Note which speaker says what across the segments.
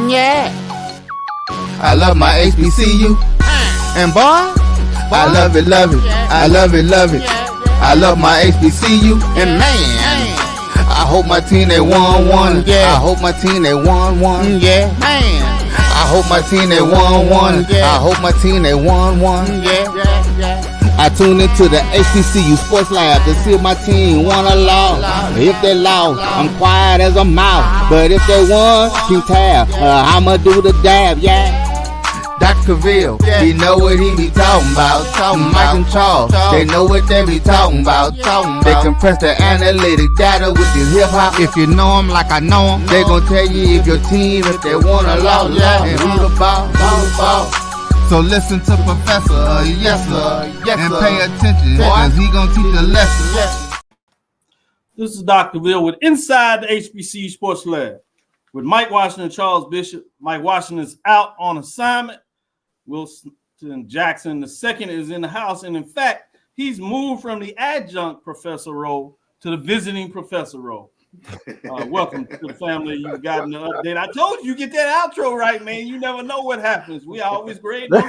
Speaker 1: Yeah. I love my HBCU. And boy, I love it, love it. I love it, love it. I love my HBCU. And man, I hope my team they won. Yeah. I hope my team they won. Yeah. Man, I hope my team they won. I hope my team they won. Yeah. I tune into the HBCU Sports Lab to see if my team won or lost. If they lost, I'm quiet as a mouse. But if they won, keep tab. I'ma do the dab, yeah. Dr. Cavil, he know what he be talking about. Mike and Charles, they know what they be talking about. They compress the analytic data with the hip hop. If you know them like I know them, they gon' tell you if your team, if they won or lost, and who the ball. So listen to Professor, yes sir, and pay attention, cause he gonna teach a lesson.
Speaker 2: This is Dr. Cavil with Inside the HBCU Sports Lab with Mike Washington and Charles Bishop. Mike Washington is out on assignment. Wilson Jackson II is in the house, and in fact, he's moved from the adjunct professor role to the visiting professor role. Welcome to the family. You've gotten the update. I told you get that outro right, man. You never know what happens. We always great.
Speaker 3: No,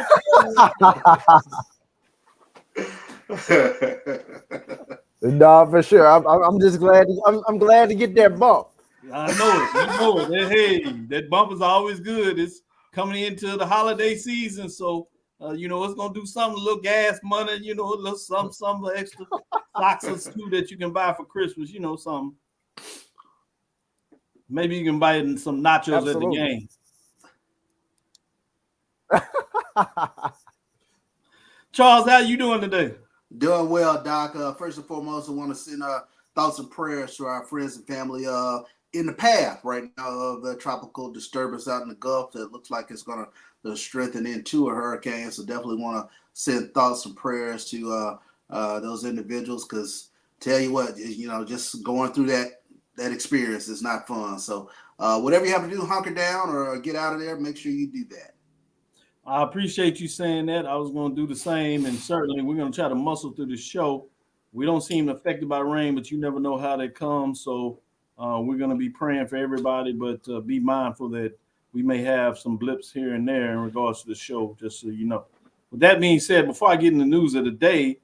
Speaker 3: for sure. I'm just glad. I'm glad to get that bump.
Speaker 2: I know it. You know it. Hey, that bump is always good. It's coming into the holiday season, so it's gonna do something. A little gas money, a little some extra socks or two that you can buy for Christmas. Something. Maybe you can buy some nachos Absolutely. At the game. Charles, how you doing today?
Speaker 4: Doing well, Doc. First and foremost, I want to send thoughts and prayers to our friends and family in the path right now of the tropical disturbance out in the Gulf that looks like it's going to strengthen into a hurricane. So definitely want to send thoughts and prayers to those individuals, because tell you what, just going through that experience is not fun. So whatever you have to do, hunker down or get out of there, make sure you do that.
Speaker 2: I appreciate you saying that. I was going to do the same, and certainly we're going to try to muscle through the show. We don't seem affected by rain, but you never know how they come. So we're going to be praying for everybody, but be mindful that we may have some blips here and there in regards to the show, just so you know. With that being said, before I get in the news of the day,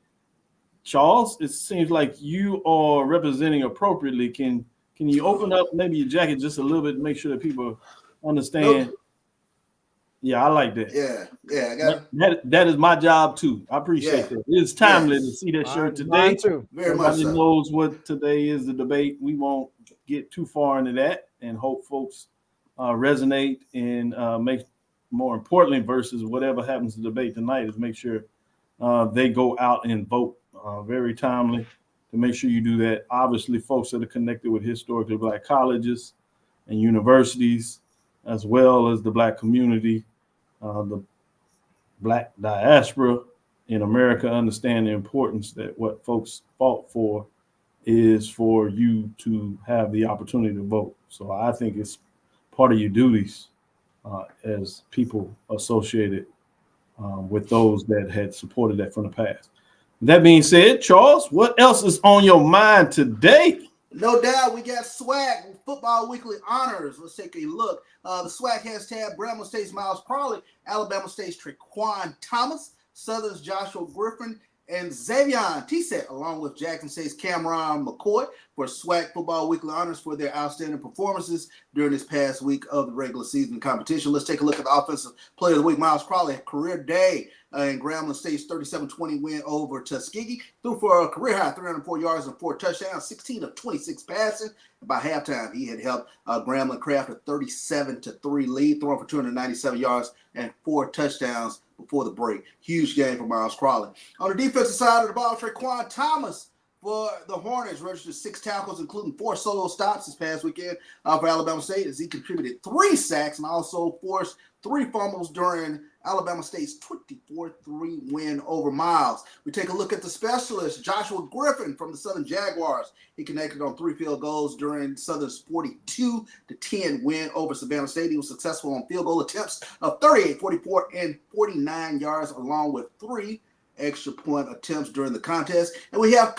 Speaker 2: Charles, it seems like you are representing appropriately. Can you open up maybe your jacket just a little bit to make sure that people understand? Nope. Yeah, I like that.
Speaker 4: Yeah, I got it.
Speaker 2: That is my job too. I appreciate that. It's timely to see that shirt today.
Speaker 3: Mine too.
Speaker 2: Everybody knows what today is the debate. We won't get too far into that, and hope folks resonate and make, more importantly, versus whatever happens to debate tonight, is make sure they go out and vote. Very timely to make sure you do that. Obviously, folks that are connected with historically Black colleges and universities, as well as the Black community, the Black diaspora in America, understand the importance that what folks fought for is for you to have the opportunity to vote. So I think it's part of your duties as people associated with those that had supported that from the past. That being said, Charles, what else is on your mind today?
Speaker 4: No doubt, we got SWAC, Football Weekly Honors. Let's take a look. The SWAC has tabbed Grambling State's Miles Crawley, Alabama State's Traquan Thomas, Southern's Joshua Griffin, and Xavier Tisset, along with Jackson State's Cameron McCoy, for SWAC Football Weekly Honors for their outstanding performances during this past week of the regular season competition. Let's take a look at the Offensive Player of the Week. Miles Crawley, career day in Grambling State's 37-20 win over Tuskegee. Threw for a career-high 304 yards and 4 touchdowns, 16 of 26 passing. By halftime, he had helped Grambling craft a 37-3 lead, throwing for 297 yards and 4 touchdowns before the break. Huge game for Miles Crawley. On the defensive side of the ball, Traquan Thomas for the Hornets registered 6 tackles, including 4 solo stops this past weekend for Alabama State, as he contributed 3 sacks and also forced 3 fumbles during Alabama State's 24-3 win over Miles. We take a look at the specialist, Joshua Griffin from the Southern Jaguars. He connected on 3 field goals during Southern's 42-10 win over Savannah State. He was successful on field goal attempts of 38, 44, and 49 yards, along with 3 extra point attempts during the contest. And we have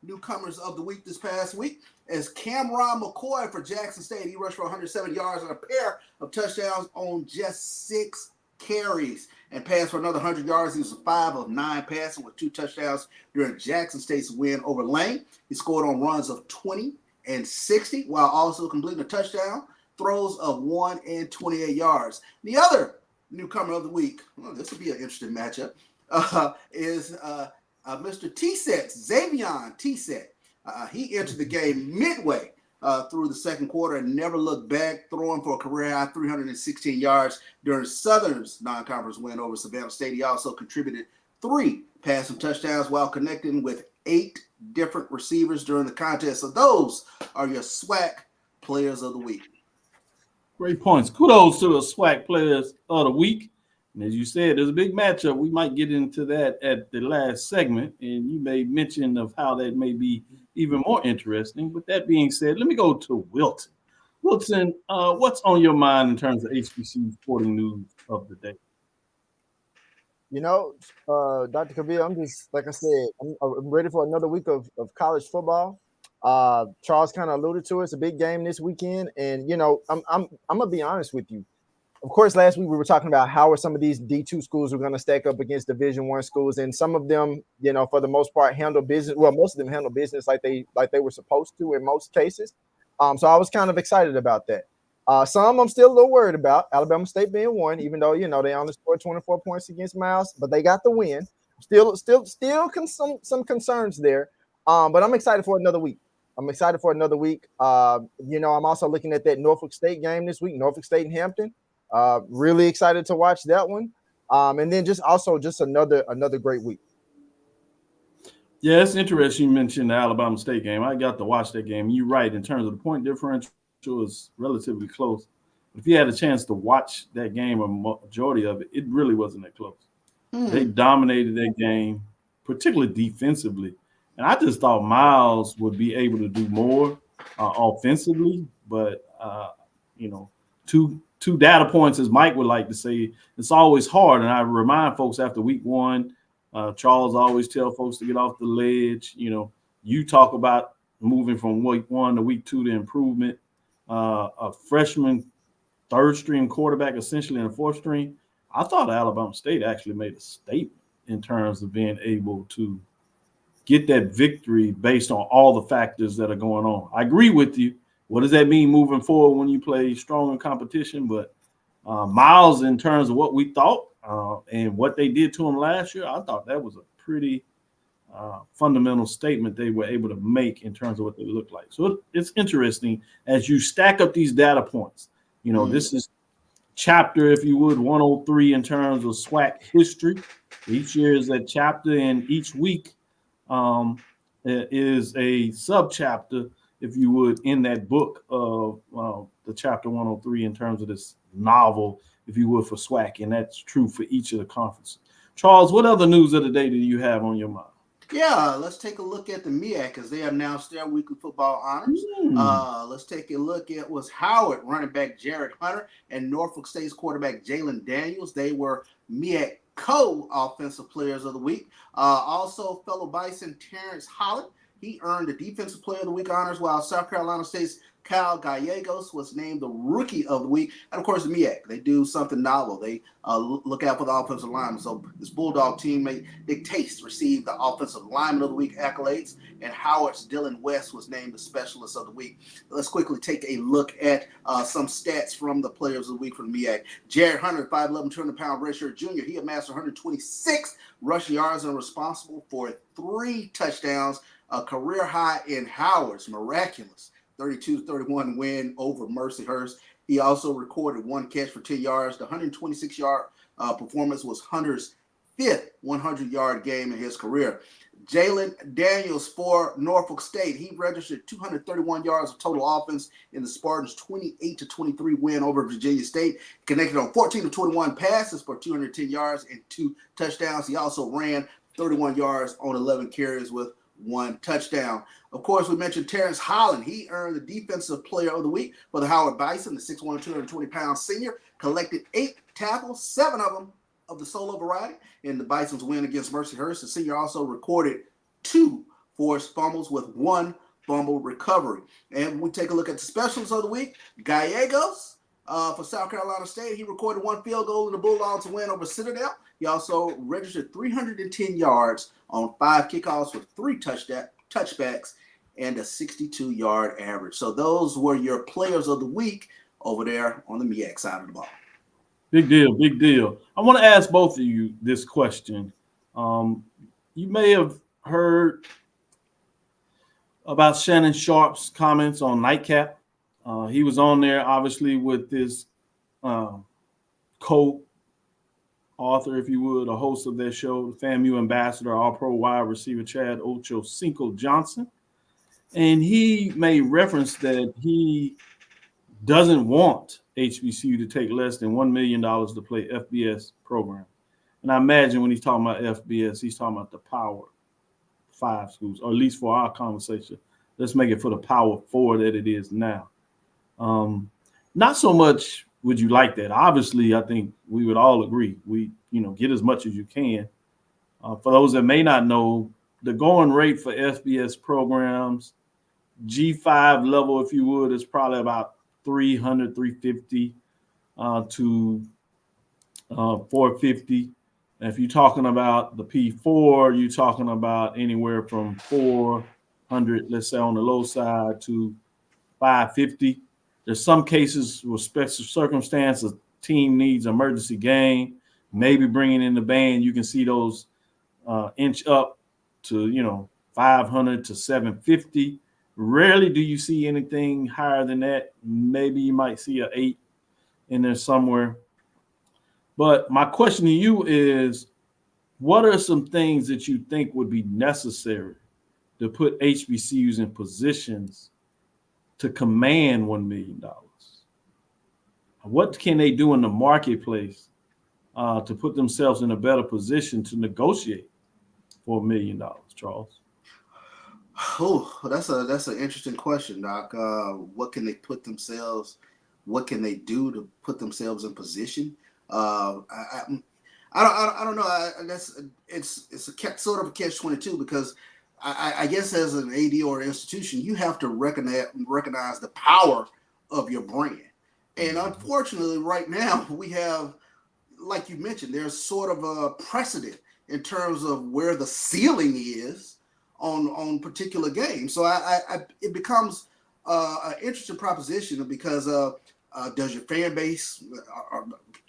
Speaker 4: newcomers of the week this past week. as Cameron McCoy for Jackson State. He rushed for 107 yards and a pair of touchdowns on just 6 carries and passed for another 100 yards. He was 5 of 9 passing with 2 touchdowns during Jackson State's win over Lane. He scored on runs of 20 and 60 while also completing a touchdown, throws of 1 and 28 yards. The other newcomer of the week, well, this will be an interesting matchup, is Mr. T-Set, Xavion T-Set. He entered the game midway through the second quarter and never looked back, throwing for a career-high 316 yards during Southern's non-conference win over Savannah State. He also contributed 3 passing touchdowns while connecting with 8 different receivers during the contest. So those are your SWAC players of the week.
Speaker 2: Great points. Kudos to the SWAC players of the week. And as you said, there's a big matchup. We might get into that at the last segment, and you made mention of how that may be even more interesting. With that being said, let me go to Wilton. Wilton, what's on your mind in terms of HBCU sporting news of the day?
Speaker 3: Dr. Cavil, I'm just, like I said, I'm ready for another week of college football. Charles kind of alluded to it. It's a big game this weekend. And, I'm going to be honest with you. Of course, last week we were talking about how are some of these D2 schools are going to stack up against Division I schools. And some of them, for the most part, handle business. Well, most of them handle business like they were supposed to in most cases. So I was kind of excited about that. Some I'm still a little worried about. Alabama State being one, even though, they only scored 24 points against Miles, but they got the win. Still some concerns there. But I'm excited for another week. I'm also looking at that Norfolk State game this week, Norfolk State and Hampton. Really excited to watch that one. And then just another great week.
Speaker 2: Yeah, it's interesting you mentioned the Alabama State game. I got to watch that game. You're right. In terms of the point differential, is relatively close. But if you had a chance to watch that game, a majority of it, it really wasn't that close. They dominated that game, particularly defensively. And I just thought Miles would be able to do more offensively. But, two data points, as Mike would like to say, it's always hard. And I remind folks after week 1, Charles always tell folks to get off the ledge. You talk about moving from week 1 to week 2 to improvement. A freshman third-string quarterback, essentially in a fourth-string. I thought Alabama State actually made a statement in terms of being able to get that victory based on all the factors that are going on. I agree with you. What does that mean moving forward when you play strong in competition? But Miles, in terms of what we thought and what they did to him last year, I thought that was a pretty fundamental statement they were able to make in terms of what they look like. So it's interesting as you stack up these data points. This is chapter, if you would, 103 in terms of SWAC history. Each year is a chapter, and each week is a sub-chapter, if you would, in that book of the chapter 103 in terms of this novel, if you would, for SWAC, and that's true for each of the conferences. Charles, what other news of the day do you have on your mind?
Speaker 4: Yeah, let's take a look at the MEAC as they have announced their weekly football honors. Let's take a look at was Howard running back Jared Hunter and Norfolk State's quarterback Jalen Daniels. They were MEAC co-offensive players of the week. Also, fellow Bison Terrence Holland, he earned the Defensive Player of the Week honors, while South Carolina State's Kyle Gallegos was named the Rookie of the Week. And, of course, the MEAC, they do something novel. They look out for the offensive lineman. So this Bulldog teammate, Nick Taste, received the Offensive Lineman of the Week accolades, and Howard's Dylan West was named the Specialist of the Week. Let's quickly take a look at some stats from the Players of the Week from the MEAC. Jared Hunter, 5'11", 200-pound redshirt junior. He amassed 126 rushing yards and responsible for 3 touchdowns, a career high in Howard's miraculous 32-31 win over Mercyhurst. He also recorded 1 catch for 10 yards. The 126-yard performance was Hunter's 5th 100-yard game in his career. Jalen Daniels for Norfolk State. He registered 231 yards of total offense in the Spartans' 28-23 win over Virginia State. Connected on 14-21 passes for 210 yards and 2 touchdowns. He also ran 31 yards on 11 carries with 1 touchdown. Of course, we mentioned Terrence Holland. He earned the Defensive Player of the Week for the Howard Bison. The 6'1", 220-pound senior collected 8 tackles, 7 of them of the solo variety in the Bison's win against Mercyhurst. The senior also recorded 2 forced fumbles with 1 fumble recovery. And we take a look at the specials of the week. Gallegos for South Carolina State. He recorded 1 field goal in the Bulldogs to win over Citadel. He also registered 310 yards on 5 kickoffs with 3 touchbacks and a 62-yard average. So those were your players of the week over there on the MEAC side of the ball.
Speaker 2: Big deal, big deal. I want to ask both of you this question. You may have heard about Shannon Sharp's comments on Nightcap. He was on there, obviously, with his co-author, if you would, a host of their show, FAMU ambassador, all-pro wide receiver Chad Ochocinco Johnson. And he made reference that he doesn't want HBCU to take less than $1 million to play FBS program. And I imagine when he's talking about FBS, he's talking about the Power 5 schools, or at least for our conversation. Let's make it for the Power 4 that it is now. Not so much would you like that. Obviously, I think we would all agree. Get as much as you can. For those that may not know, the going rate for FBS programs, G5 level, if you would, is probably about 300, 350 to 450. And if you're talking about the P4, you're talking about anywhere from 400, let's say on the low side, to 550. There's some cases with special circumstances, team needs emergency game, maybe bringing in the band. You can see those inch up to 500 to 750. Rarely do you see anything higher than that. Maybe you might see an 8 in there somewhere. But my question to you is, what are some things that you think would be necessary to put HBCUs in positions to command $1 million? What can they do in the marketplace to put themselves in a better position to negotiate for $1 million, Charles?
Speaker 4: Oh, that's an interesting question, Doc. What can they put themselves? What can they do to put themselves in position? I don't know. It's a sort of a catch-22 because I guess as an AD or an institution, you have to recognize the power of your brand. And unfortunately, right now we have, like you mentioned, there's sort of a precedent in terms of where the ceiling is on particular games. So it becomes an interesting proposition because does your fan base,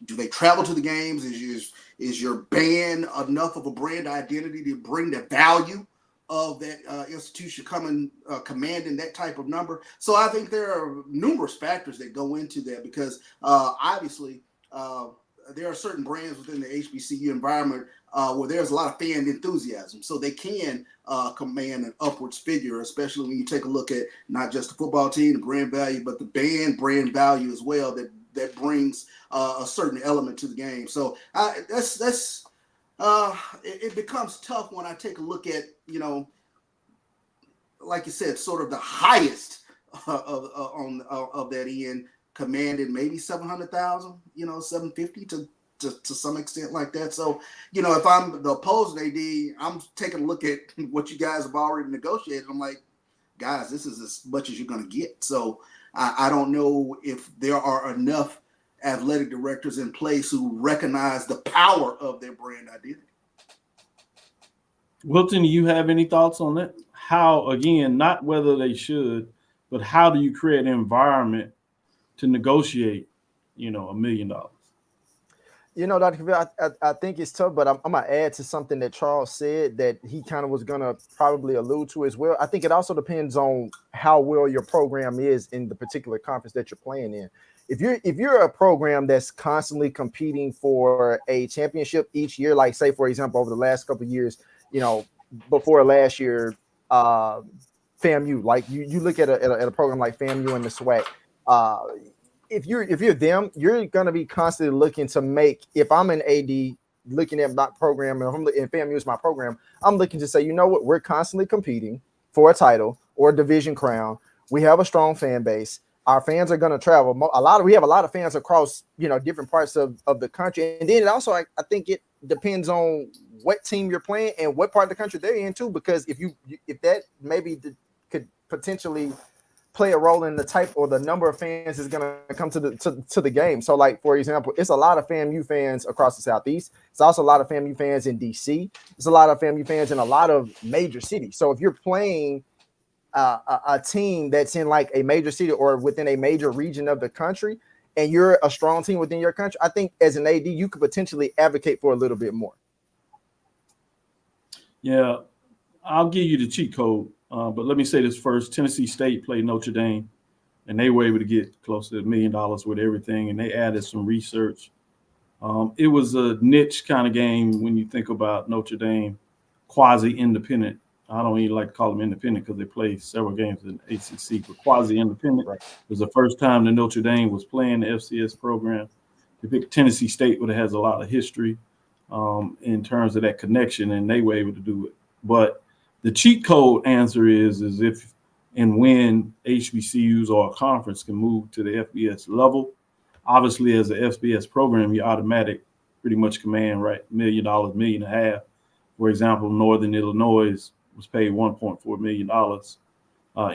Speaker 4: do they travel to the games? Is your band enough of a brand identity to bring the value of that institution commanding that type of number? So I think there are numerous factors that go into that because obviously there are certain brands within the HBCU environment where there's a lot of fan enthusiasm. So they can command an upwards figure, especially when you take a look at not just the football team, the brand value, but the band brand value as well that brings a certain element to the game. So it becomes tough when I take a look at, like you said, sort of the highest of that end, commanded maybe 700,000, 750 to some extent like that. So, if I'm the opposing AD, I'm taking a look at what you guys have already negotiated. I'm like, guys, this is as much as you're going to get. So I don't know if there are enough athletic directors in place who recognize the power of their brand identity.
Speaker 2: Wilton, do you have any thoughts on that? How, again, not whether they should, but how do you create an environment to negotiate, $1 million?
Speaker 3: Dr. Cavil, I think it's tough, but I'm going to add to something that Charles said that he kind of was going to probably allude to as well. I think it also depends on how well your program is in the particular conference that you're playing in. If you're a program that's constantly competing for a championship each year, like say, for example, over the last couple of years, before last year, FAMU, like you look at a program like FAMU and the SWAC, if you're them, you're going to be constantly looking to make, if I'm an AD looking at my program and FAMU is my program, I'm looking to say, what, we're constantly competing for a title or a division crown. We have a strong fan base. Our fans are going to travel. We have a lot of fans across, different parts of the country. And then it also, I think it depends on what team you're playing and what part of the country they're in too, because if that maybe could potentially play a role in the type or the number of fans is going to come to the game. So, like, for example, it's a lot of FAMU fans across the Southeast. It's also a lot of FAMU fans in DC. It's a lot of FAMU fans in a lot of major cities. So if you're playing a team that's in like a major city or within a major region of the country, and you're a strong team within your country, I think as an AD, you could potentially advocate for a little bit more.
Speaker 2: Yeah, I'll give you the cheat code. But let me say this first. Tennessee State played Notre Dame, and they were able to get close to $1 million with everything, and they added some research. It was a niche kind of game when you think about Notre Dame, quasi-independent. I don't even like to call them independent because they played several games in ACC, but quasi-independent. Right. It was the first time that Notre Dame was playing the FCS program. They picked Tennessee State, but it has a lot of history in terms of that connection, and they were able to do it. But the cheat code answer is if and when HBCUs or a conference can move to the FBS level. Obviously, as an FBS program, you automatic pretty much command, right, $1 million, $1.5 million. For example, Northern Illinois was paid $1.4 million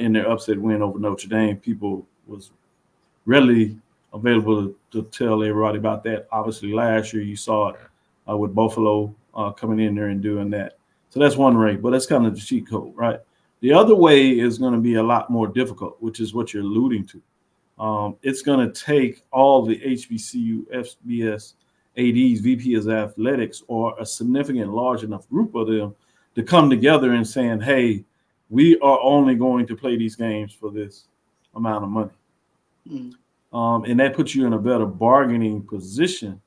Speaker 2: in their upset win over Notre Dame. People was readily available to tell everybody about that. Obviously, last year you saw it with Buffalo coming in there and doing that. So that's one way, but that's kind of the cheat code, right? The other way is going to be a lot more difficult, which is what you're alluding to. It's going to take all the HBCU, FBS, ADs, VPs of athletics, or a significant large enough group of them to come together and saying, hey, we are only going to play these games for this amount of money. And that puts you in a better bargaining position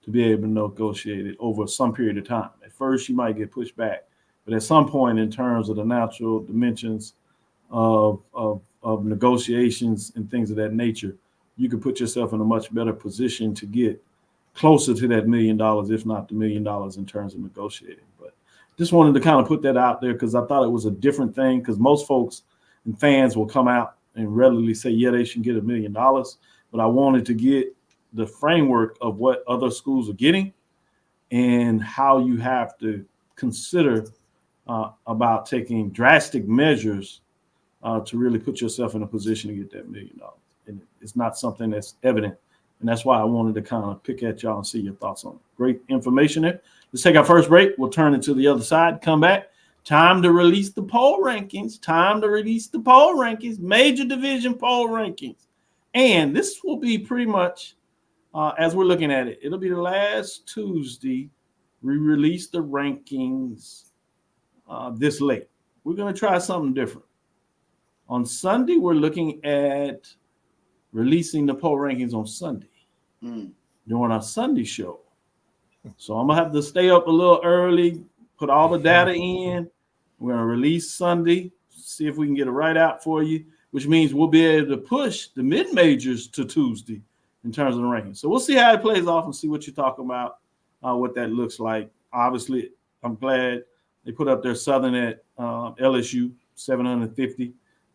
Speaker 2: to be able to negotiate it over some period of time. At first, you might get pushed back, but at some point in terms of the natural dimensions of negotiations and things of that nature, you can put yourself in a much better position to get closer to that $1 million, if not the $1 million in terms of negotiating. But just wanted to kind of put that out there because I thought it was a different thing, because most folks and fans will come out and readily say, yeah, they should get $1 million. But I wanted to get the framework of what other schools are getting and how you have to consider about taking drastic measures to really put yourself in a position to get that $1 million. And it's not something that's evident. And that's why I wanted to kind of pick at y'all and see your thoughts on it. Great information there. Let's take our first break. We'll turn it to the other side, come back. Time to release the poll rankings. Major division poll rankings. And this will be pretty much, as we're looking at it, it'll be the last Tuesday we release the rankings this late. We're going to try something different. On Sunday, we're looking at releasing the poll rankings on Sunday during our Sunday show. So I'm going to have to stay up a little early, put all the data in. We're going to release Sunday, see if we can get it right out for you, which means we'll be able to push the mid-majors to Tuesday in terms of the rankings. So we'll see how it plays off and see what you're talking about, what that looks like. Obviously, I'm glad they put up their Southern at LSU, 750.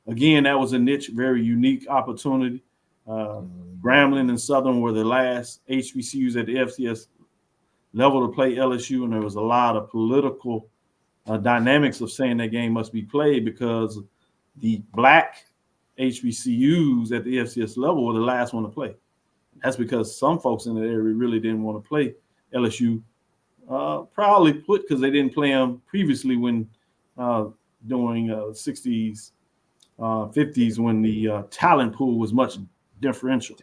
Speaker 2: Again, that was a niche, very unique opportunity. Grambling and Southern were the last HBCUs at the FCS level to play LSU, and there was a lot of political dynamics of saying that game must be played because the black HBCUs at the FCS level were the last one to play. That's because some folks in the area really didn't want to play LSU, probably because they didn't play them previously when during 60s, 50s when the talent pool was much differential.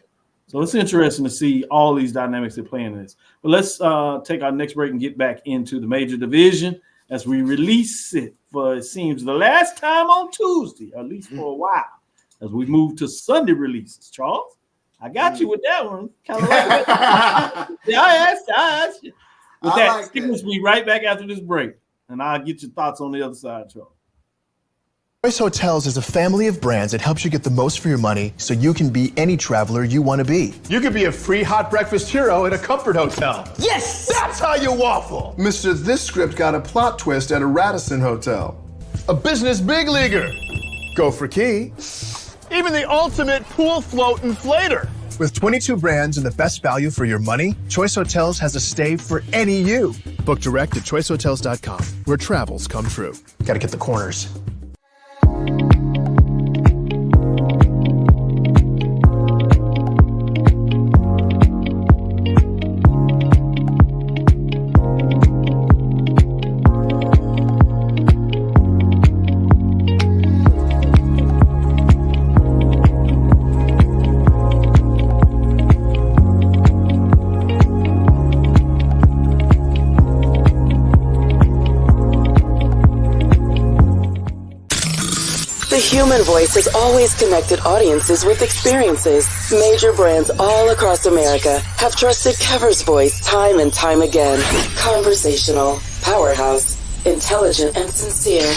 Speaker 2: So it's interesting to see all these dynamics that play in this. But let's take our next break and get back into the major division as we release it for, it seems, the last time on Tuesday, at least for a while, as we move to Sunday releases. Charles, I got you with that one. Kind of like that. Yeah, I asked you. With that, stick with me right back after this break, and I'll get your thoughts on the other side, Charles.
Speaker 5: Choice Hotels is a family of brands that helps you get the most for your money so you can be any traveler you want to be.
Speaker 6: You could be a free hot breakfast hero at a comfort hotel.
Speaker 5: Yes!
Speaker 6: That's how you waffle.
Speaker 7: Mr. This Script got a plot twist at a Radisson hotel.
Speaker 6: A business big leaguer.
Speaker 5: Go for key.
Speaker 6: Even the ultimate pool float inflator.
Speaker 5: With 22 brands and the best value for your money, Choice Hotels has a stay for any you. Book direct at choicehotels.com, where travels come true.
Speaker 6: Gotta get the corners.
Speaker 8: human voice has always connected audiences with experiences. Major brands all across America have trusted Cover's voice time and time again. Conversational, powerhouse, intelligent, and sincere.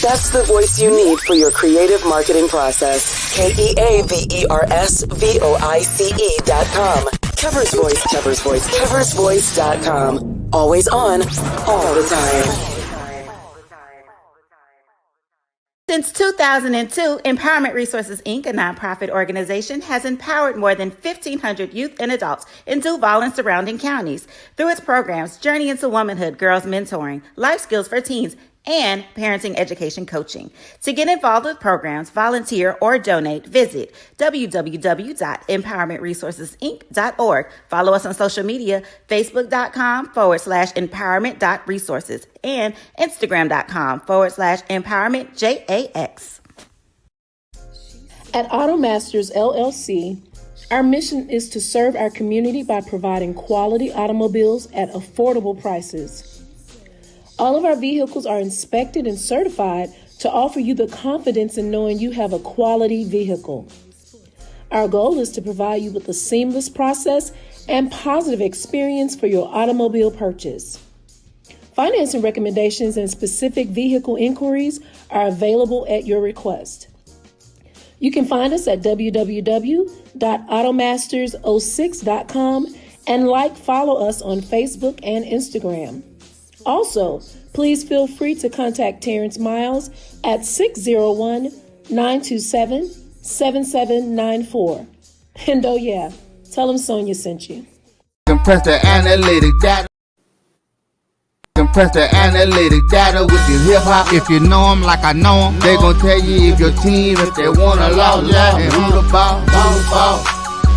Speaker 8: That's the voice you need for your creative marketing process. KeaversVoice.com. Cover's Voice, Cover's Voice, CoversVoice.com. Always on, all the time.
Speaker 9: Since 2002, Empowerment Resources, Inc., a nonprofit organization, has empowered more than 1,500 youth and adults in Duval and surrounding counties through its programs Journey into Womanhood, Girls Mentoring, Life Skills for Teens, and Parenting Education Coaching. To get involved with programs, volunteer, or donate, visit www.empowermentresourcesinc.org. Follow us on social media, facebook.com/empowerment.resources and instagram.com/empowermentJAX.
Speaker 10: At Automasters LLC, our mission is to serve our community by providing quality automobiles at affordable prices. All of our vehicles are inspected and certified to offer you the confidence in knowing you have a quality vehicle. Our goal is to provide you with a seamless process and positive experience for your automobile purchase. Financing recommendations and specific vehicle inquiries are available at your request. You can find us at www.automasters06.com and follow us on Facebook and Instagram. Also, please feel free to contact Terrence Miles at 601-927-7794. And oh yeah, tell him Sonia sent you.
Speaker 1: Compress the analytic data. Compress the analytic data with your hip hop. If you know them like I know them, they gon' tell you if your team, if they wanna lose, yeah, and who the ball.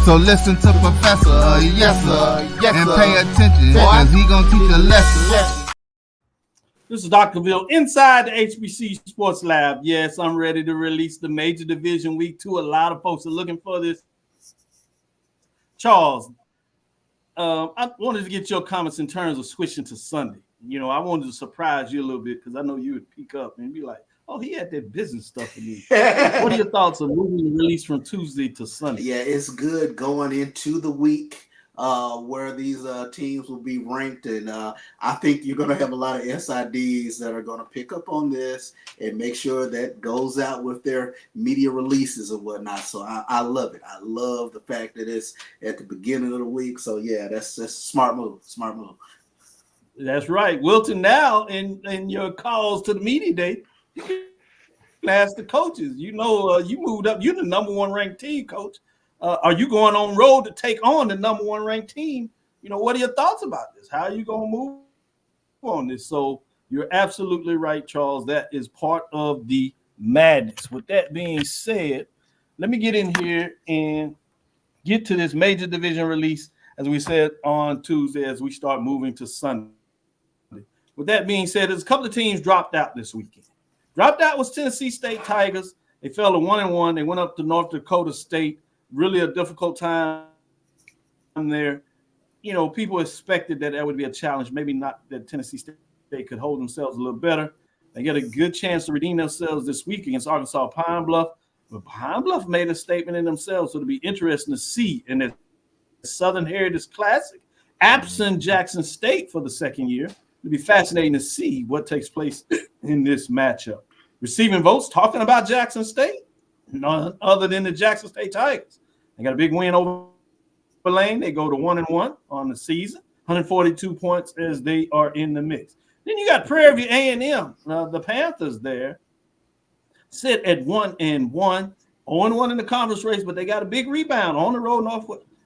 Speaker 1: So listen to Professor, yes sir, and pay attention, cause he gon' teach a lesson.
Speaker 2: This is Dr. Cavil inside the HBCU Sports Lab. Yes, I'm ready to release the Major Division Week 2. A lot of folks are looking for this. Charles, I wanted to get your comments in terms of switching to Sunday. You know, I wanted to surprise you a little bit because I know you would peek up and be like, oh, he had that business stuff for me. What are your thoughts on moving the release from Tuesday to Sunday?
Speaker 4: Yeah, it's good going into the week. Where these teams will be ranked, and I think you're going to have a lot of SIDs that are going to pick up on this and make sure that goes out with their media releases and whatnot. So I love it. I love the fact that it's at the beginning of the week. So yeah, that's a smart move. Smart move.
Speaker 2: That's right, Wilton. Now, in your calls to the media day, you can ask the coaches. You know, you moved up. You're the number one ranked team, coach. Are you going on road to take on the number one ranked team? You know, what are your thoughts about this? How are you going to move on this? So you're absolutely right, Charles. That is part of the madness. With that being said, let me get in here and get to this major division release, as we said on Tuesday, as we start moving to Sunday. With that being said, there's a couple of teams dropped out this weekend. Dropped out was Tennessee State Tigers. They fell to 1-1. They went up to North Dakota State. Really a difficult time there. You know, people expected that would be a challenge. Maybe not that Tennessee State could hold themselves a little better. They get a good chance to redeem themselves this week against Arkansas Pine Bluff. But Pine Bluff made a statement in themselves, so it'll be interesting to see in the Southern Heritage Classic, absent Jackson State for the second year. It'll be fascinating to see what takes place in this matchup. Receiving votes, talking about Jackson State, none other than the Jackson State Tigers. They got a big win over Lane. They go to 1-1 on the season, 142 points as they are in the mix. Then you got Prairie View A&M. The Panthers there sit at 1-1, 0-1 in the conference race, but they got a big rebound on the road.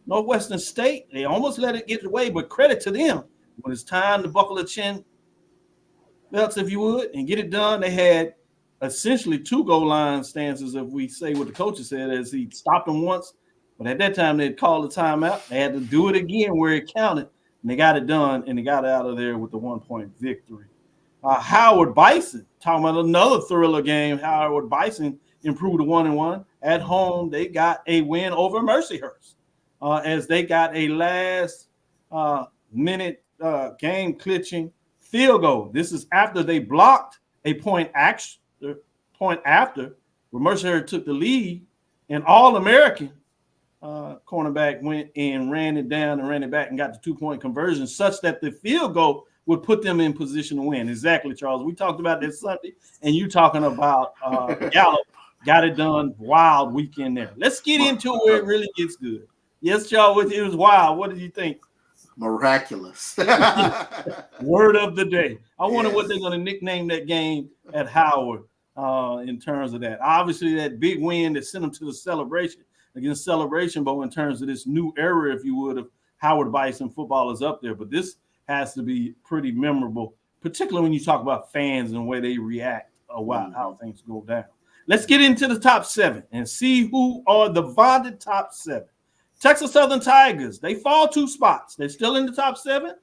Speaker 2: Northwestern State, they almost let it get away, but credit to them. When it's time to buckle the chin belts, if you would, and get it done, they had essentially 2 goal line stances, if we say what the coach said, as he stopped them once. But at that time, they had called a timeout. They had to do it again where it counted, and they got it done, and they got out of there with the 1-point victory. Howard Bison, talking about another thriller game. Howard Bison improved to 1-1. At home, they got a win over Mercyhurst as they got a last-minute game-clinching field goal. This is after they blocked a point after where Mercer took the lead, and All-American cornerback went and ran it down and ran it back and got the 2-point conversion such that the field goal would put them in position to win. Exactly, Charles. We talked about that Sunday, and you talking about Gallup got it done. Wild weekend there. Let's get into where it really gets good. Yes, Charles, it was wild. What did you think?
Speaker 4: Miraculous.
Speaker 2: Word of the day. I wonder what they're going to nickname that game at Howard in terms of that. Obviously, that big win that sent them to the celebration against Celebration Bowl in terms of this new era, if you would, of Howard Bison football is up there. But this has to be pretty memorable, particularly when you talk about fans and the way they react how things go down. Let's get into the top 7 and see who are the vaunted top 7. Texas Southern Tigers, they fall 2 spots. They're still in the top 7.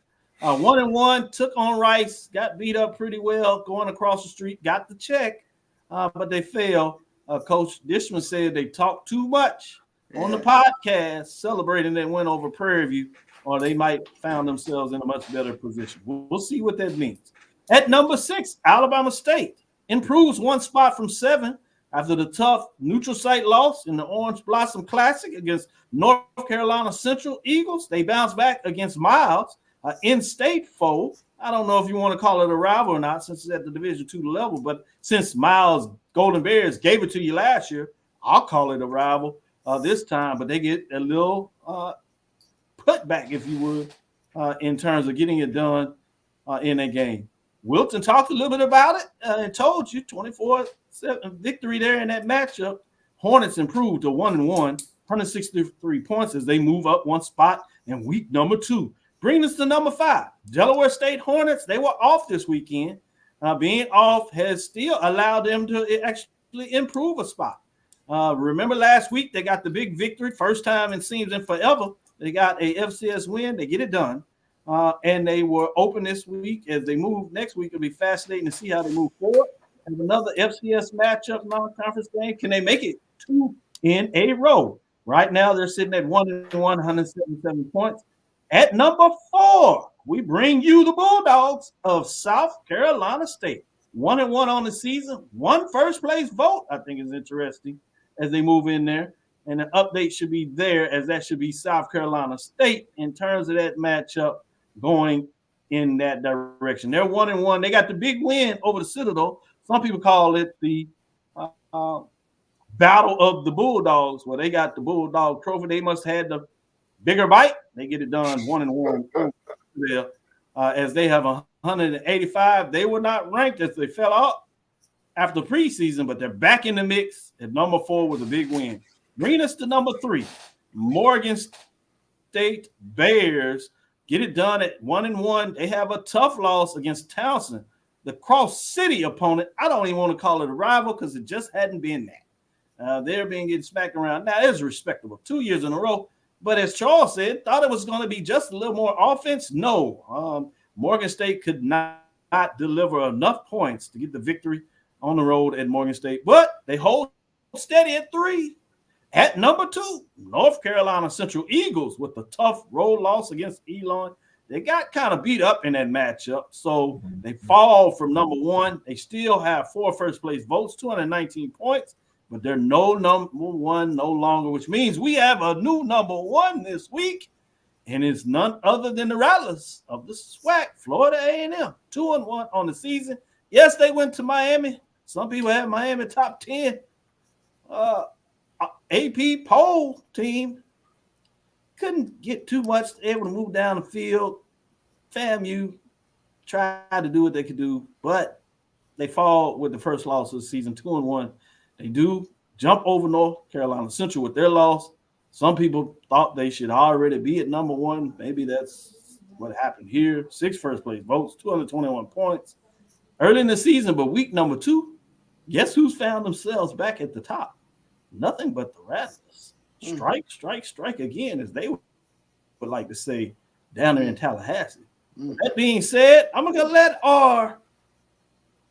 Speaker 2: 1-1, took on Rice, got beat up pretty well going across the street, got the check, but they failed. Coach Dishman said they talked too much on the podcast celebrating that win over Prairie View, or they might found themselves in a much better position. We'll see what that means. At number 6, Alabama State improves 1 spot from 7 after the tough neutral site loss in the Orange Blossom Classic against North Carolina Central Eagles. They bounce back against Miles, in-state foe. I don't know if you want to call it a rival or not since it's at the Division II level, but since Miles Golden Bears gave it to you last year, I'll call it a rival this time, but they get a little putback, if you would, in terms of getting it done in a game. Wilton talked a little bit about it and told you 24-7 victory there in that matchup. Hornets improved to 1-1, 163 points as they move up 1 spot in week number 2. Bringing us to number 5, Delaware State Hornets. They were off this weekend. Being off has still allowed them to actually improve a spot. Remember last week they got the big victory, first time it seems in forever. They got a FCS win. They get it done. And they were open this week. As they move next week, it'll be fascinating to see how they move forward. And another FCS matchup, non-conference game. Can they make it 2 in a row? Right now, they're sitting at 1-1, 177 points. At number 4, we bring you the Bulldogs of South Carolina State. 1-1 on the season. 1 first-place vote, I think is interesting as they move in there. And an update should be there, as that should be South Carolina State in terms of that matchup going in that direction. They're 1-1. They got the big win over the Citadel. Some people call it the Battle of the Bulldogs, where they got the Bulldog trophy. They must have had the bigger bite. They get it done 1-1 there. As they have 185. They were not ranked as they fell out after preseason, but they're back in the mix at number 4 with a big win. Bringing us to number 3, Morgan State Bears get it done at 1-1. They have a tough loss against Townsend, the Cross City opponent. I don't even want to call it a rival because it just hadn't been that. They're being getting smacked around. Now, it's respectable 2 years in a row. But as Charles said, thought it was going to be just a little more offense. No, Morgan State could not deliver enough points to get the victory on the road at Morgan State. But they hold steady at 3. At number 2, North Carolina Central Eagles with a tough road loss against Elon. They got kind of beat up in that matchup, so they fall from number 1. They still have 4 first-place votes, 219 points, but they're no number 1 no longer, which means we have a new number 1 this week, and it's none other than the Rattlers of the SWAC, Florida A&M, 2-1 on the season. Yes, they went to Miami. Some people have Miami top 10. AP poll team couldn't get too much, able to move down the field. FAMU tried to do what they could do, but they fall with the first loss of the season, 2-1. They do jump over North Carolina Central with their loss. Some people thought they should already be at number 1. Maybe that's what happened here. 6 first-place votes, 221 points. Early in the season, but week number 2, guess who's found themselves back at the top? Nothing but the Rattlers. Strike, strike, strike again, as they would like to say down there in Tallahassee. That being said, I'm going to let our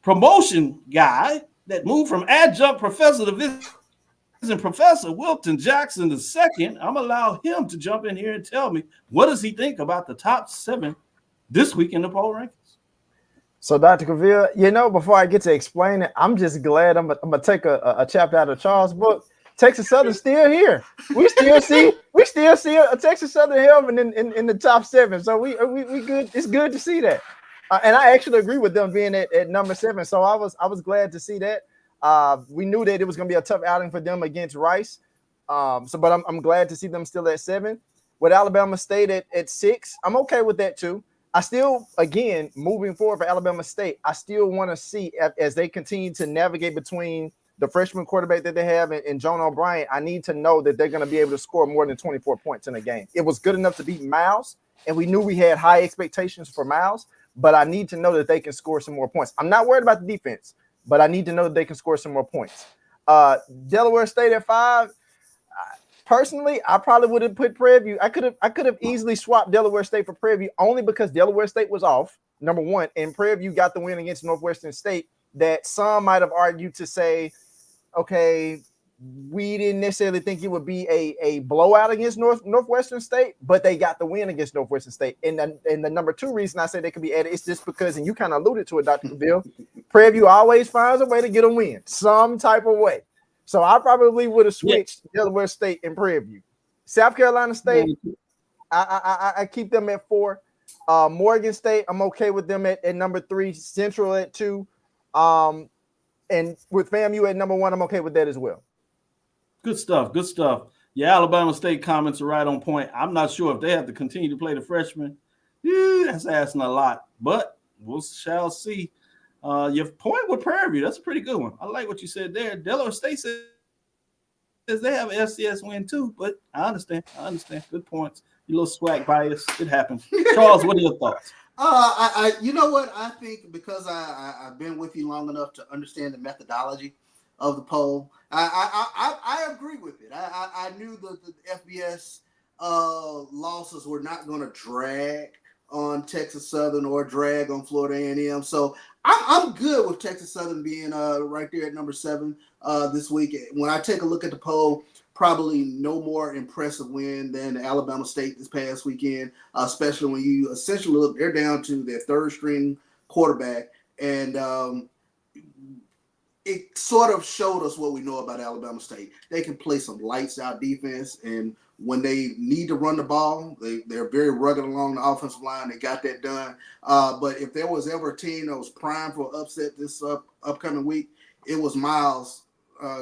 Speaker 2: promotion guy that moved from adjunct professor to visiting professor, Wilton Jackson II, I'm going to allow him to jump in here and tell me what does he think about the top 7 this week in the poll rankings.
Speaker 3: So, Dr. Cavil, before I get to explain it, I'm just glad I'm gonna take a chapter out of Charles' book. Texas Southern's still here. We still see a Texas Southern helmet in the top 7. So we good. It's good to see that. And I actually agree with them being at number 7. So I was glad to see that. We knew that it was going to be a tough outing for them against Rice. But I'm glad to see them still at 7. With Alabama State at 6, I'm okay with that too. I still, again, moving forward for Alabama State, I still want to see as they continue to navigate between the freshman quarterback that they have and John O'Brien. I need to know that they're going to be able to score more than 24 points in a game. It was good enough to beat Miles, and we knew we had high expectations for Miles, but I need to know that they can score some more points. I'm not worried about the defense, but I need to know that they can score some more points. Delaware State at 5. Personally, I probably would have put Prairie View. I could have easily swapped Delaware State for Prairie View only because Delaware State was off, number 1, and Prairie View got the win against Northwestern State that some might have argued to say, okay, we didn't necessarily think it would be a blowout against Northwestern State, but they got the win against Northwestern State. And the number 2 reason I say they could be added is just because, and you kind of alluded to it, Dr. Cavil, Prairie View always finds a way to get a win some type of way. So I probably would have switched Delaware State and Prairie View. South Carolina State, I keep them at 4. Morgan State, I'm okay with them at number 3. Central at 2. And with FAMU at number 1, I'm okay with that as well.
Speaker 2: Good stuff. Yeah, Alabama State comments are right on point. I'm not sure if they have to continue to play the freshmen. That's asking a lot, but we shall see. Your point with Prairie View, that's a pretty good one. I like what you said there. Delaware State says they have an FCS win too, but I understand. Good points. Your little swag bias, it happens. Charles, what are your thoughts?
Speaker 4: You know what? I think because I've been with you long enough to understand the methodology of the poll, I agree with it. I knew that the FBS losses were not going to drag on Texas Southern or drag on Florida A&M. So I'm good with Texas Southern being right there at number 7 this week. When I take a look at the poll, probably no more impressive win than Alabama State this past weekend, especially when you essentially look, they're down to their 3rd string quarterback. And it sort of showed us what we know about Alabama State. They can play some lights out defense, and when they need to run the ball, they're very rugged along the offensive line. They got that done. But if there was ever a team that was primed for upset this upcoming week, it was Miles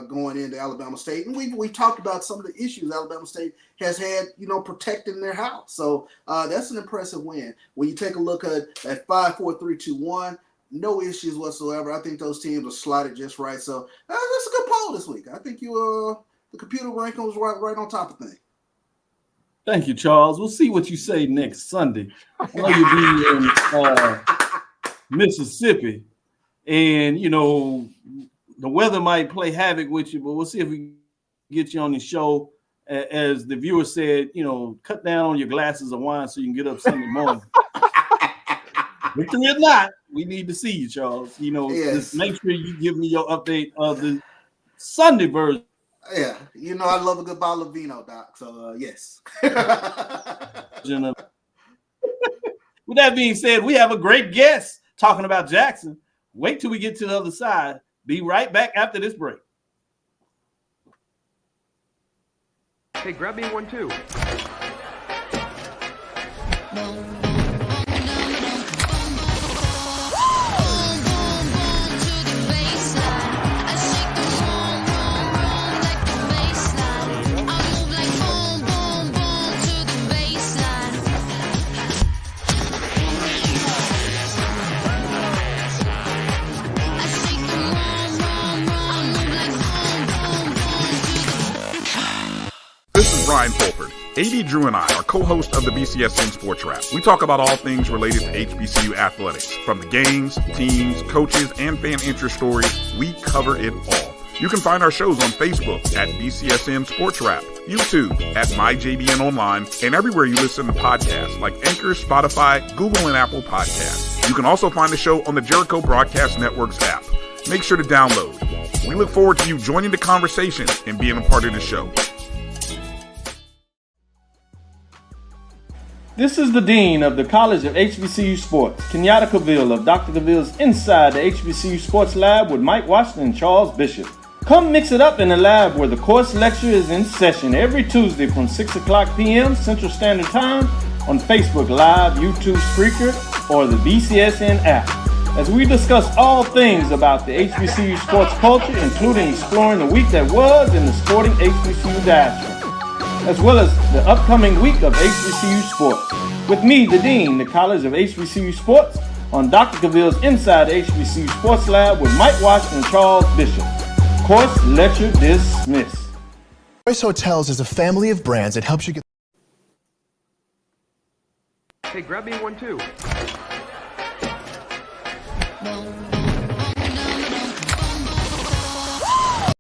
Speaker 4: going into Alabama State. And we talked about some of the issues Alabama State has had, protecting their house. So that's an impressive win. When you take a look at 5, 4, 3, 2, 1, no issues whatsoever. I think those teams are slotted just right. So that's a good poll this week. I think the computer ranking was right on top of things.
Speaker 2: Thank you, Charles. We'll see what you say next Sunday. I know you'll be in Mississippi, and the weather might play havoc with you, but we'll see if we can get you on the show. As the viewer said, cut down on your glasses of wine so you can get up Sunday morning. Victory or not, we need to see you, Charles.
Speaker 4: Yes.
Speaker 2: Just make sure you give me your update of the Sunday version.
Speaker 4: Yeah, I love a good bottle of vino, Doc. So yes.
Speaker 2: With that being said, we have a great guest talking about Jackson. Wait till we get to the other side. Be right back after this break.
Speaker 11: Hey, grab me one too.
Speaker 12: Brian Fulford. AD Drew and I are co-hosts of the BCSN Sports Wrap. We talk about all things related to HBCU athletics. From the games, teams, coaches, and fan interest stories, we cover it all. You can find our shows on Facebook at BCSN Sports Wrap, YouTube at MyJBN Online, and everywhere you listen to podcasts like Anchor, Spotify, Google, and Apple Podcasts. You can also find the show on the Jericho Broadcast Network's app. Make sure to download. We look forward to you joining the conversation and being a part of the show.
Speaker 2: This is the Dean of the College of HBCU Sports, Kenyatta Cavil of Dr. Cavil's Inside the HBCU Sports Lab with Mike Washington and Charles Bishop. Come mix it up in the lab where the course lecture is in session every Tuesday from 6 o'clock p.m. Central Standard Time on Facebook Live, YouTube Spreaker, or the BCSN app, as we discuss all things about the HBCU sports culture, including exploring the week that was in the sporting HBCU diaspora, as well as the upcoming week of HBCU sports. With me, the Dean, the College of HBCU Sports, on Dr. Cavil's Inside the HBCU Sports Lab with Mike Washington and Charles Bishop. Course lecture dismissed.
Speaker 5: Choice Hotels is a family of brands that helps you get...
Speaker 11: Hey, grab me one too.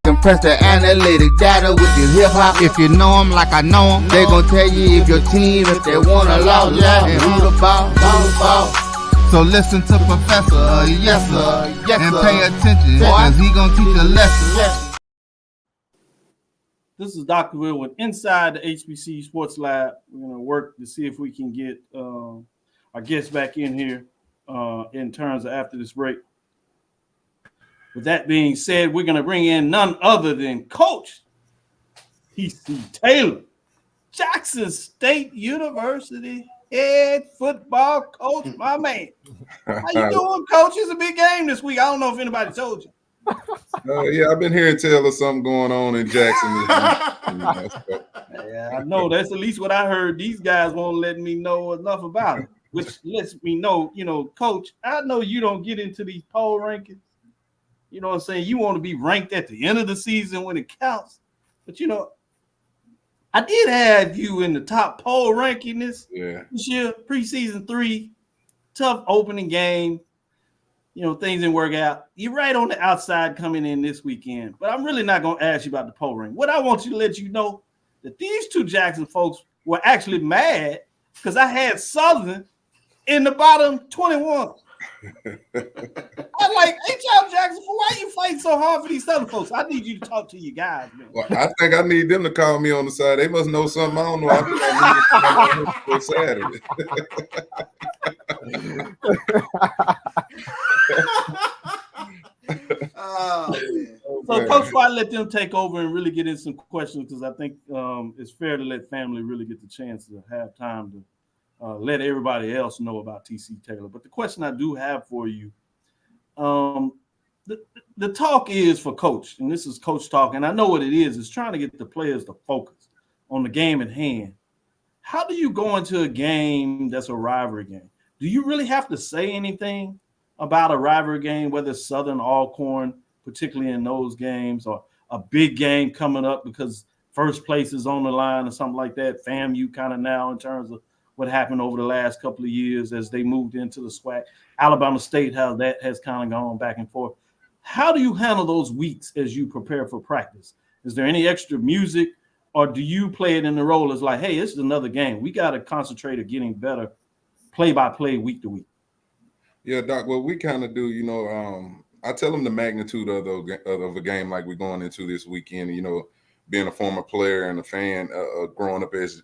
Speaker 1: Compress the analytic data with your hip hop. If you know them like I know them, they gon' tell you if your team, if they wanna law, and who the ball. So listen to Professor, yes sir, and pay attention, cause he gon' teach a lesson.
Speaker 2: This is Dr. Will with Inside the HBCU Sports Lab. We're gonna work to see if we can get our guests back in here in terms of after this break. With that being said, we're going to bring in none other than Coach T.C. Taylor, Jackson State University head football coach, my man. How you doing, Coach? It's a big game this week. I don't know if anybody told you.
Speaker 13: Yeah, I've been hearing tell of something going on in Jackson this week.
Speaker 2: Yeah, I know. That's at least what I heard. These guys won't let me know enough about it, which lets me know, Coach, I know you don't get into these poll rankings. You know what I'm saying? You want to be ranked at the end of the season when it counts. But, I did have you in the top poll ranking this year, preseason 3, tough opening game. Things didn't work out. You're right on the outside coming in this weekend. But I'm really not going to ask you about the poll rank. What I want you to let you know that these two Jackson folks were actually mad because I had Southern in the bottom 21. I'm like, hey, Charles Jackson, why are you fighting so hard for these Southern folks? I need you to talk to you guys, man.
Speaker 13: Well, I think I need them to call me on the side. They must know something I don't know. I need to come on Saturday.
Speaker 2: So, Coach, before I let them take over and really get in some questions, because I think it's fair to let family really get the chance to have time to let everybody else know about T.C. Taylor. But the question I do have for you, the talk is for Coach, and this is Coach talk, and I know what it is trying to get the players to focus on the game at hand. How do you go into a game that's a rivalry game? Do you really have to say anything about a rivalry game, whether it's Southern Alcorn, particularly in those games, or a big game coming up because first place is on the line or something like that? FAMU kind of now in terms of what happened over the last couple of years as they moved into the SWAC. Alabama State, how that has kind of gone back and forth. How do you handle those weeks as you prepare for practice? Is there any extra music, or do you play it in the role as like, hey, this is another game. We got to concentrate on getting better play-by-play, week to week?
Speaker 13: Yeah, Doc, what we kind of do, I tell them the magnitude of a game like we're going into this weekend, being a former player and a fan, growing up as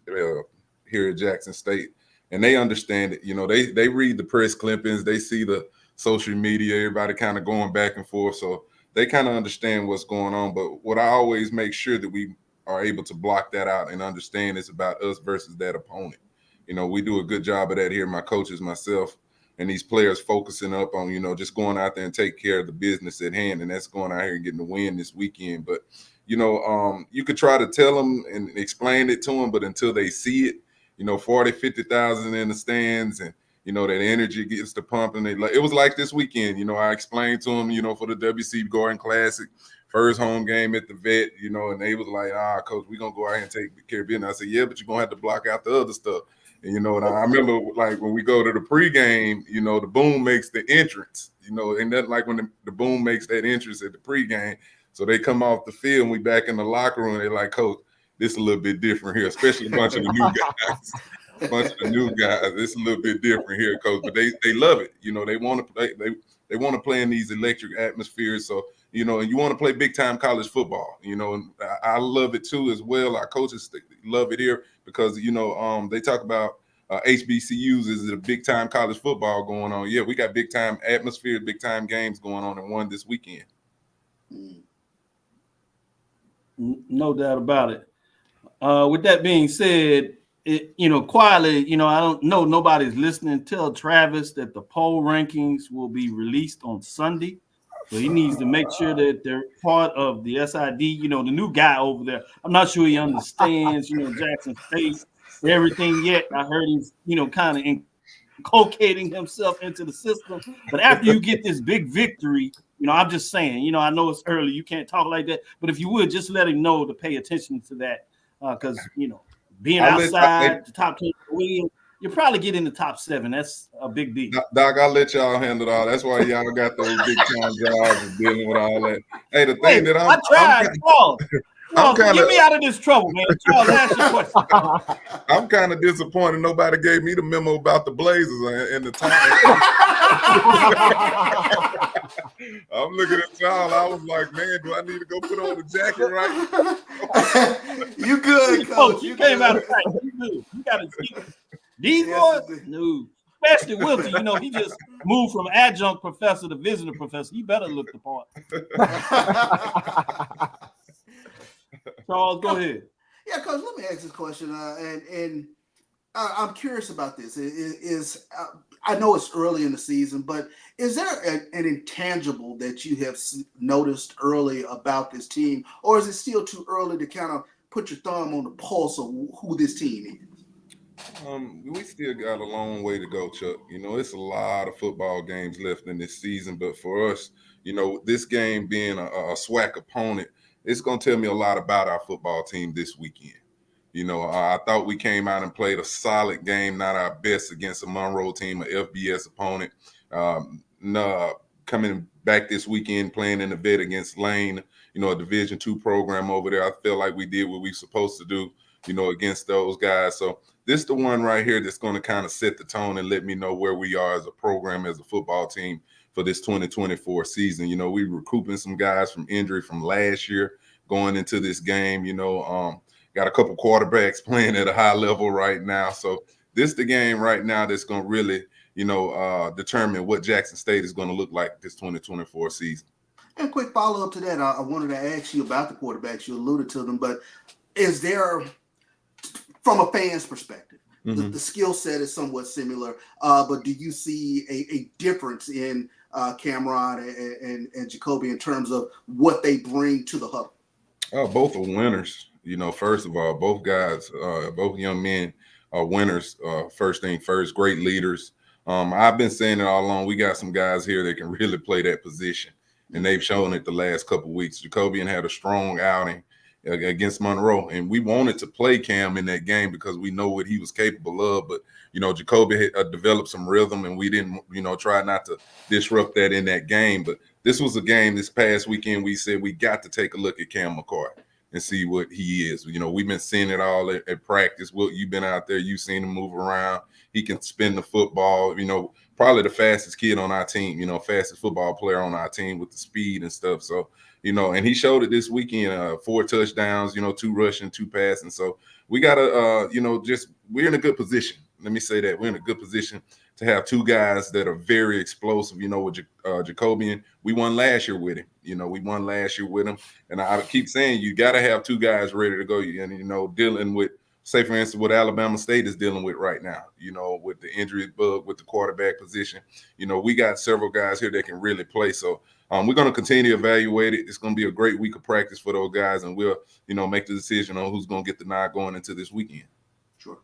Speaker 13: here at Jackson State, and they understand it. They read the press clippings, they see the social media, everybody kind of going back and forth, so they kind of understand what's going on. But what I always make sure that we are able to block that out and understand it's about us versus that opponent. We do a good job of that here, my coaches, myself, and these players focusing up on, just going out there and take care of the business at hand, and that's going out here and getting the win this weekend. But, you could try to tell them and explain it to them, but until they see it, 40, 50,000 in the stands, and, that energy gets to pumping. It was like this weekend, I explained to them, for the WC Gordon Classic, first home game at the vet, and they was like, Coach, we're going to go out here and take care of business. I said, yeah, but you're going to have to block out the other stuff. And, and I remember, like, when we go to the pregame, the boom makes the entrance, and that's like when the boom makes that entrance at the pregame. So they come off the field and we back in the locker room. They're like, Coach, this is a little bit different here, especially a bunch of the new guys. It's a little bit different here, Coach. But they love it. They want to play. They want to play in these electric atmospheres. So, and you want to play big time college football. And I love it too as well. Our coaches love it here because they talk about HBCUs. Is it a big time college football going on? Yeah, we got big time atmosphere, big time games going on, and one this weekend.
Speaker 2: No doubt about it. With that being said, quietly, I don't know, nobody's listening. Tell Travis that the poll rankings will be released on Sunday. So he needs to make sure that they're part of the SID. The new guy over there, I'm not sure he understands, Jackson State, everything yet. I heard he's, kind of inculcating himself into the system. But after you get this big victory, I'm just saying, I know it's early. You can't talk like that. But if you would, just let him know to pay attention to that. Because, being outside the top 10 win, you probably get in the top 7. That's a big deal.
Speaker 13: Doc, I'll let y'all handle all. That's why y'all got those big time jobs and dealing with all that. Hey, the thing that
Speaker 2: I tried, Charles, get me out of this trouble, man. Charles, ask your question.
Speaker 13: I'm kind of disappointed nobody gave me the memo about the Blazers and the time. I'm looking at y'all. I was like, man, do I need to go put on the jacket right?
Speaker 4: You good, Coach.
Speaker 2: You came out right. You good. You got to see these boys. No, especially Wilty. He just moved from adjunct professor to visitor professor. He better look the part. Charles, go ahead.
Speaker 4: Yeah, Coach, let me ask this question. And I'm curious about this. I know it's early in the season, but is there an intangible that you have noticed early about this team, or is it still too early to kind of put your thumb on the pulse of who this team is?
Speaker 13: We still got a long way to go, Chuck. It's a lot of football games left in this season, but for us, this game being a SWAC opponent, it's going to tell me a lot about our football team this weekend. I thought we came out and played a solid game, not our best against a Monroe team, an FBS opponent. Coming back this weekend, playing in the vet against Lane, a Division II program over there. I feel like we did what we supposed to do, against those guys. So this is the one right here that's going to kind of set the tone and let me know where we are as a program, as a football team for this 2024 season. We recouping some guys from injury from last year going into this game. Got a couple quarterbacks playing at a high level right now. So this is the game right now that's going to really, determine what Jackson State is going to look like this 2024 season.
Speaker 4: And a quick follow-up to that, I wanted to ask you about the quarterbacks. You alluded to them, but is there, from a fan's perspective, the skill set is somewhat similar, but do you see a difference in Cameron and Jacoby in terms of what they bring to the huddle?
Speaker 13: Both are winners. First of all, both guys, both young men are winners. First thing first, great leaders. I've been saying it all along. We got some guys here that can really play that position, and they've shown it the last couple of weeks. Jacobian had a strong outing against Monroe, and we wanted to play Cam in that game because we know what he was capable of. But Jacoby had developed some rhythm, and we didn't, try not to disrupt that in that game. But this was a game this past weekend. We said we got to take a look at Cam McCoy and see what he is. We've been seeing it all at practice. Wilt, you've been out there. You've seen him move around. He can spin the football. Probably the fastest kid on our team, fastest football player on our team with the speed and stuff. So, and he showed it this weekend, 4 touchdowns, 2 rushing, 2 passing. So we got to, we're in a good position. Let me say that. We're in a good position to have 2 guys that are very explosive. With Jacobian, we won last year with him. We won last year with him. And I keep saying you got to have 2 guys ready to go. And, dealing with, say, for instance, what Alabama State is dealing with right now, with the injury bug, with the quarterback position. We got several guys here that can really play. So we're going to continue to evaluate it. It's going to be a great week of practice for those guys, and we'll, make the decision on who's going to get the nod going into this weekend.
Speaker 4: Sure.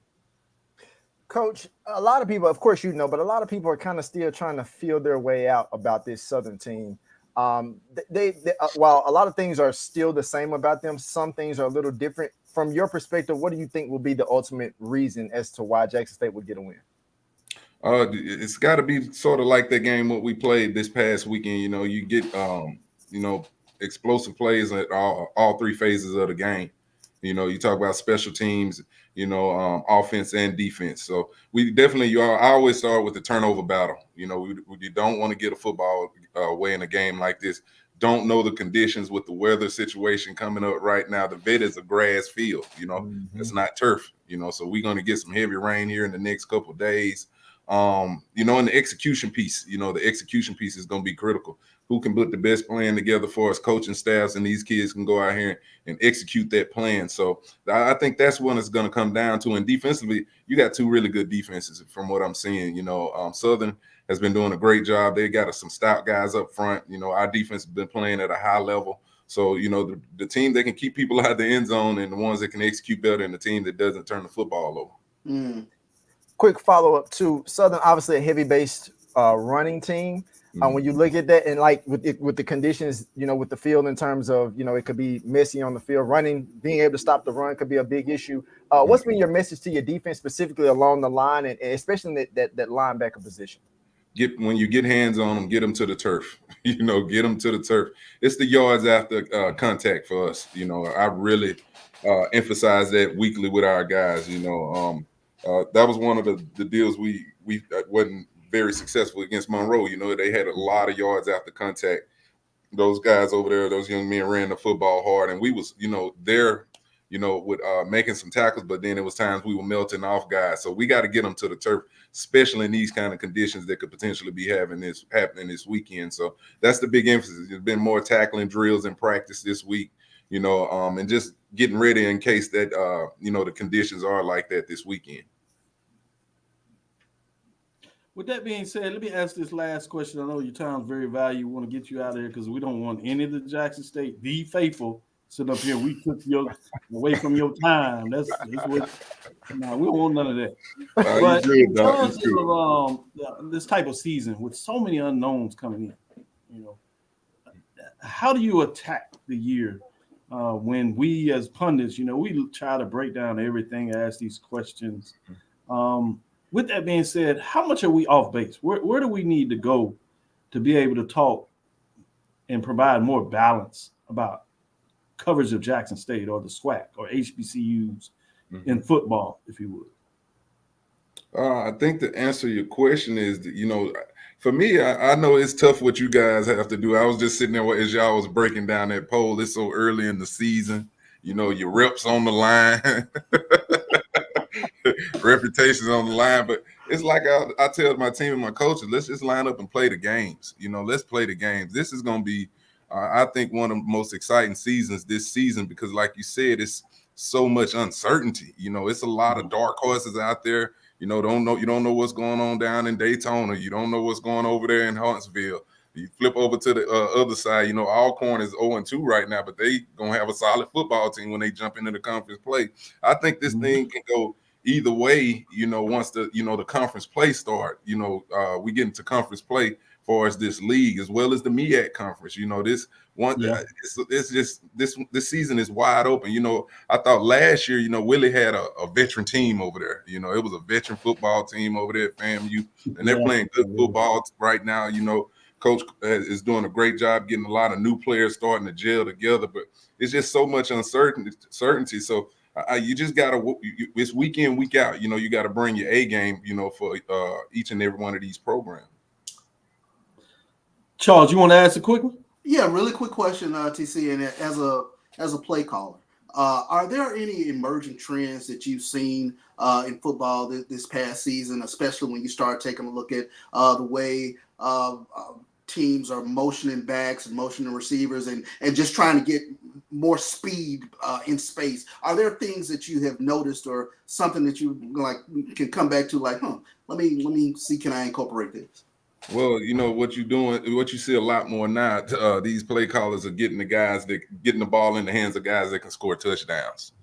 Speaker 3: Coach, a lot of people, of course, but a lot of people are kind of still trying to feel their way out about this Southern team. While a lot of things are still the same about them, some things are a little different. From your perspective, what do you think will be the ultimate reason as to why Jackson State would get a win?
Speaker 13: It's got to be sort of like that game what we played this past weekend. You get explosive plays at all 3 phases of the game. You talk about special teams, offense and defense. So we definitely, I always start with the turnover battle. You don't want to get a football away in a game like this. don't know the conditions with the weather situation coming up right now. The vet is a grass field, it's not turf, so we're going to get some heavy rain here in the next couple of days. And the execution piece, the execution piece is going to be critical. Who can put the best plan together for us coaching staffs, and these kids can go out here and execute that plan. So I think that's what it's going to come down to. And defensively, you got two really good defenses from what I'm seeing. Southern has been doing a great job. They got some stout guys up front. Our defense has been playing at a high level. So, the team that can keep people out of the end zone and the ones that can execute better, and the team that doesn't turn the football over.
Speaker 3: Quick follow-up to Southern, obviously a heavy-based running team. When you look at that, and like with the conditions, with the field in terms of, it could be messy on the field, running, being able to stop the run could be a big issue. What's been your message to your defense specifically along the line, and especially that linebacker position?
Speaker 13: When you get hands on them, get them to the turf. Get them to the turf. It's the yards after contact for us. I really emphasize that weekly with our guys. That was one of the deals we wasn't very successful against Monroe. They had a lot of yards after contact. Those guys over there, those young men ran the football hard, and we was, there, with making some tackles, but then it was times we were melting off guys. So we got to get them to the turf, especially in these kind of conditions that could potentially be happening this weekend. So that's the big emphasis. There's been more tackling drills in practice this week, and just getting ready in case that, the conditions are like that this weekend.
Speaker 2: With that being said, let me ask this last question. I know your time's very valuable. We want to get you out of here because we don't want any of the Jackson State, the faithful, sitting up here. We took you away from your time. That's what. No, we don't want none of that. But in terms of this type of season with so many unknowns coming in, how do you attack the year when we as pundits, we try to break down everything, ask these questions. With that being said, how much are we off base? Where do we need to go to be able to talk and provide more balance about coverage of Jackson State or the SWAC or HBCUs in football, if you would?
Speaker 13: I think the answer to your question is, for me, I know it's tough what you guys have to do. I was just sitting there as y'all was breaking down that poll. It's so early in the season. Your reps on the line. Reputation's on the line, but it's like I tell my team and my coaches, let's just line up and play the games. Let's play the games. This is going to be, I think, one of the most exciting seasons this season because, like you said, it's so much uncertainty. It's a lot of dark horses out there. You don't know what's going on down in Daytona. You don't know what's going over there in Huntsville. You flip over to the other side. Alcorn is 0-2 right now, but they gonna have a solid football team when they jump into the conference play. I think this thing can go either way, once the conference play start, we get into conference play for as this league as well as the MEAC conference. This one, it's just this season is wide open. I thought last year, Willie had a veteran team over there. It was a veteran football team over there at FAMU, and they're playing good football right now. Coach is doing a great job getting a lot of new players starting to gel together, but it's just so much uncertainty. So you just gotta. It's week in, week out. You got to bring your A game. For each and every one of these programs.
Speaker 2: Charles, you want to ask a quick one?
Speaker 4: Yeah, really quick question, TC, and as a play caller, are there any emerging trends that you've seen in football this past season, especially when you start taking a look at the way teams are motioning backs and motioning receivers and just trying to get more speed in space? Are there things that you have noticed or something that you can come back to let me see, can I incorporate this?
Speaker 13: Well, what you're doing, what you see a lot more now, these play callers are getting the ball in the hands of guys that can score touchdowns.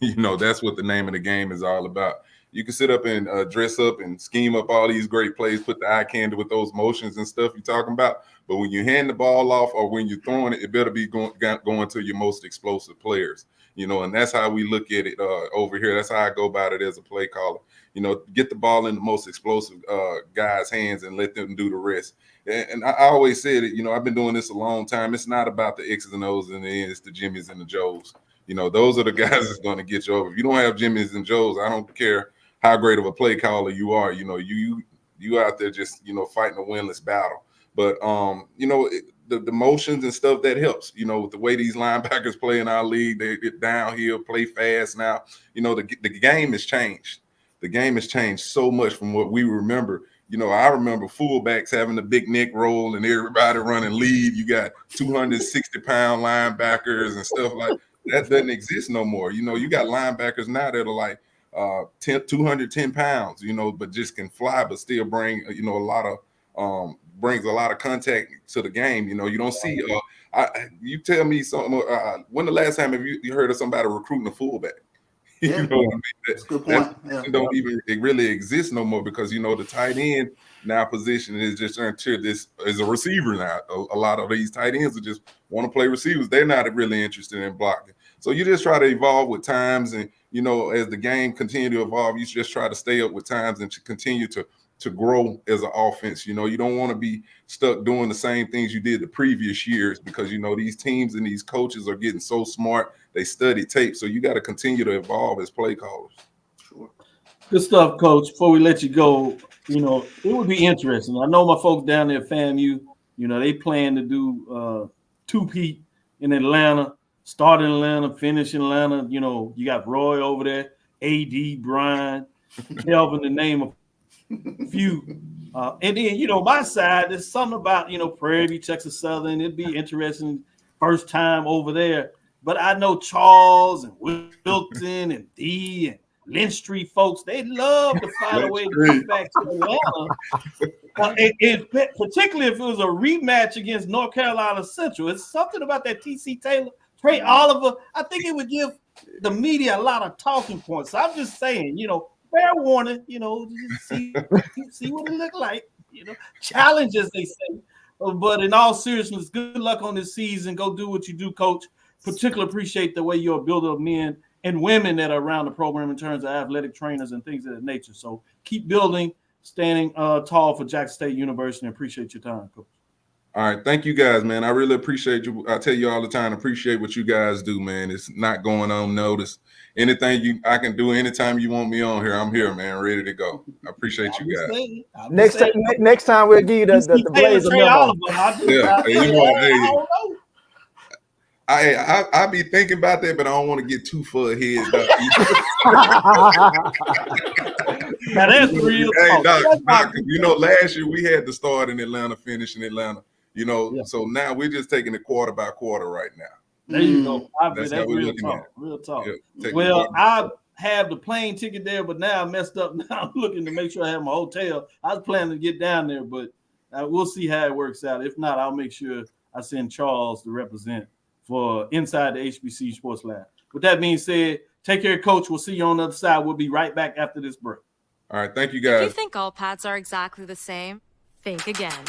Speaker 13: That's what the name of the game is all about. You can sit up and dress up and scheme up all these great plays, put the eye candy with those motions and stuff you're talking about. But when you hand the ball off or when you're throwing it, it better be going to your most explosive players. And that's how we look at it over here. That's how I go about it as a play caller. Get the ball in the most explosive guys' hands and let them do the rest. And I always said it, I've been doing this a long time. It's not about the X's and O's and the N's, it's the Jimmys and the Joes. Those are the guys that's going to get you over. If you don't have Jimmys and Joes, I don't care how great of a play caller you are. You out there just, fighting a winless battle. But the motions and stuff that helps. With the way these linebackers play in our league, they get downhill, play fast now. The game has changed. The game has changed so much from what we remember. I remember fullbacks having the big neck roll and everybody running lead. You got 260-pound linebackers and stuff like that. Doesn't exist no more. You got linebackers now that are like 210 pounds, but just can fly, but still bring, a lot of brings a lot of contact to the game. You don't see. You tell me something. When the last time have you heard of somebody recruiting a fullback?
Speaker 4: Yeah,
Speaker 13: What I mean?
Speaker 4: that's a good point.
Speaker 13: Don't even it really exist no more because the tight end now position is just into this as a receiver now. A lot of these tight ends just want to play receivers. They're not really interested in blocking. So you just try to evolve with times, and as the game continue to evolve, you just try to stay up with times and to continue to grow as an offense. You don't want to be stuck doing the same things you did the previous years because these teams and these coaches are getting so smart. They study tape, so you got to continue to evolve as play callers.
Speaker 4: Sure.
Speaker 2: Good stuff, Coach. Before we let you go, it would be interesting. I know my folks down there at FAMU, they plan to do two-peat in Atlanta, start in Atlanta, finish in Atlanta. You got Roy over there, AD, Brian, Kelvin, to name a few. And then, my side, there's something about, Prairie View, Texas Southern. It'd be interesting first time over there. But I know Charles and Wilton and D and Lynch Street folks, they love to find a way to come back to Atlanta. Particularly if it was a rematch against North Carolina Central. It's something about that T.C. Taylor, Trey Oliver. I think it would give the media a lot of talking points. So I'm just saying, fair warning, see what it look like, challenge, as they say. But in all seriousness, good luck on this season. Go do what you do, Coach. Particularly appreciate the way you're a builder of men and women that are around the program in terms of athletic trainers and things of that nature. So keep building, standing tall for Jackson State University. And appreciate your time, Coach.
Speaker 13: All right. Thank you guys, man. I really appreciate you. I tell you all the time, appreciate what you guys do, man. It's not going unnoticed. Anything I can do anytime you want me on here, I'm here, man, ready to go. I appreciate you guys.
Speaker 3: Next time we'll give you the Blazer memo.
Speaker 13: I be thinking about that, but I don't want to get too far ahead.
Speaker 2: Now that's real talk.
Speaker 13: Last year we had to start in Atlanta, finish in Atlanta. So now we're just taking it quarter by quarter right now.
Speaker 2: There you go.
Speaker 13: That's how we're looking at it.
Speaker 2: Real talk.
Speaker 13: Yeah,
Speaker 2: well, I have the plane ticket there, but now I messed up. Now I'm looking to make sure I have my hotel. I was planning to get down there, but we'll see how it works out. If not, I'll make sure I send Charles to represent for inside the HBCU Sports Lab. With that being said, take care, Coach. We'll see you on the other side. We'll be right back after this break.
Speaker 13: All right. Thank you, guys.
Speaker 14: If you think all pads are exactly the same, think again.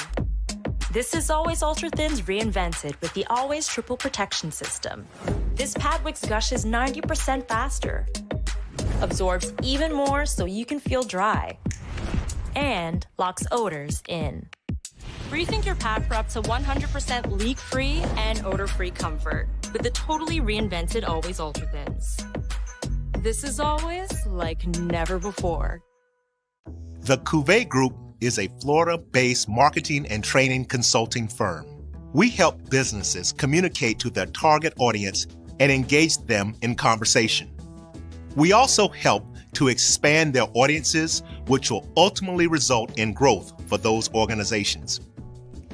Speaker 14: This is Always Ultra Thins reinvented with the Always Triple Protection System. This pad wicks gushes 90% faster, absorbs even more so you can feel dry, and locks odors in. Rethink your pad for up to 100% leak-free and odor-free comfort with the totally reinvented Always Ultra Thins. This is always like never before.
Speaker 15: The Cavil Group is a Florida-based marketing and training consulting firm. We help businesses communicate to their target audience and engage them in conversation. We also help to expand their audiences, which will ultimately result in growth for those organizations.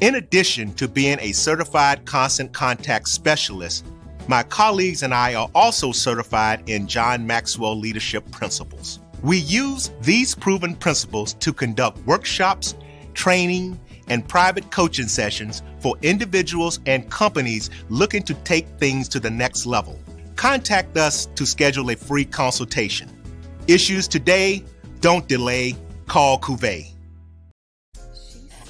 Speaker 15: In addition to being a certified constant contact specialist, my colleagues and I are also certified in John Maxwell Leadership Principles. We use these proven principles to conduct workshops, training, and private coaching sessions for individuals and companies looking to take things to the next level. Contact us to schedule a free consultation. Issues today, don't delay, call Cavil.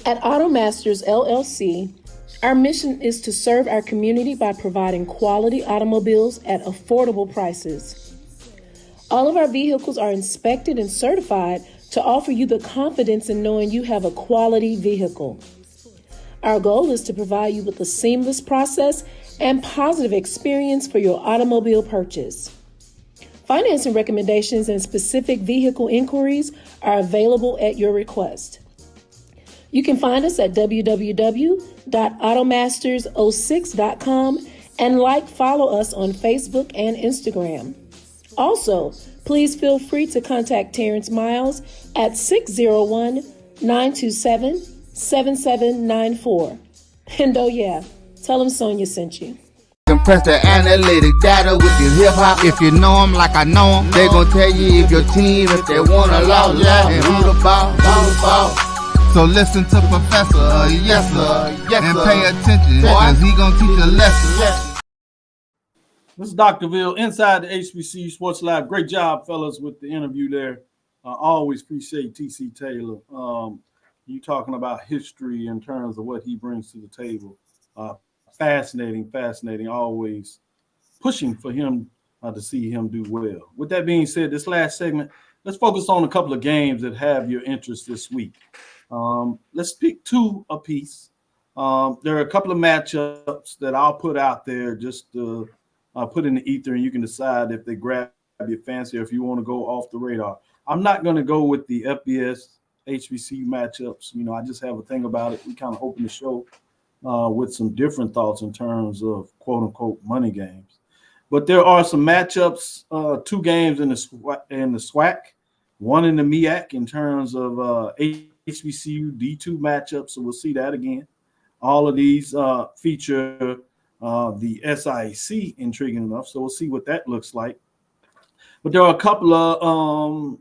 Speaker 10: At Automasters LLC, our mission is to serve our community by providing quality automobiles at affordable prices. All of our vehicles are inspected and certified to offer you the confidence in knowing you have a quality vehicle. Our goal is to provide you with a seamless process and positive experience for your automobile purchase. Financing recommendations and specific vehicle inquiries are available at your request. You can find us at www.automasters06.com and follow us on Facebook and Instagram. Also, please feel free to contact Terrence Miles at 601-927-7794. And oh yeah, tell him Sonia sent you.
Speaker 1: Compress the analytic data with your hip hop. If you know them like I know them, they gon' tell you if your team, if they wanna lose, and who the ball. So listen to Professor, yes sir, and pay attention, cause he gon' teach a lesson.
Speaker 2: This is Dr. Cavil inside the HBCU Sports Lab. Great job, fellas, with the interview there. Always appreciate TC Taylor. You talking about history in terms of what he brings to the table. Fascinating. Always pushing for him to see him do well. With that being said, this last segment, let's focus on a couple of games that have your interest this week. Let's pick two apiece. There are a couple of matchups that I'll put out there just to put in the ether, and you can decide if they grab your fancy or if you want to go off the radar. I'm not going to go with the FBS HBCU matchups. You know, I just have a thing about it. We kind of open the show with some different thoughts in terms of quote unquote money games. But there are some matchups, two games in the SWAC, one in the MEAC in terms of HBCU D2 matchups. So we'll see that again. All of these feature the SIAC, intriguing enough. So we'll see what that looks like. But there are a couple of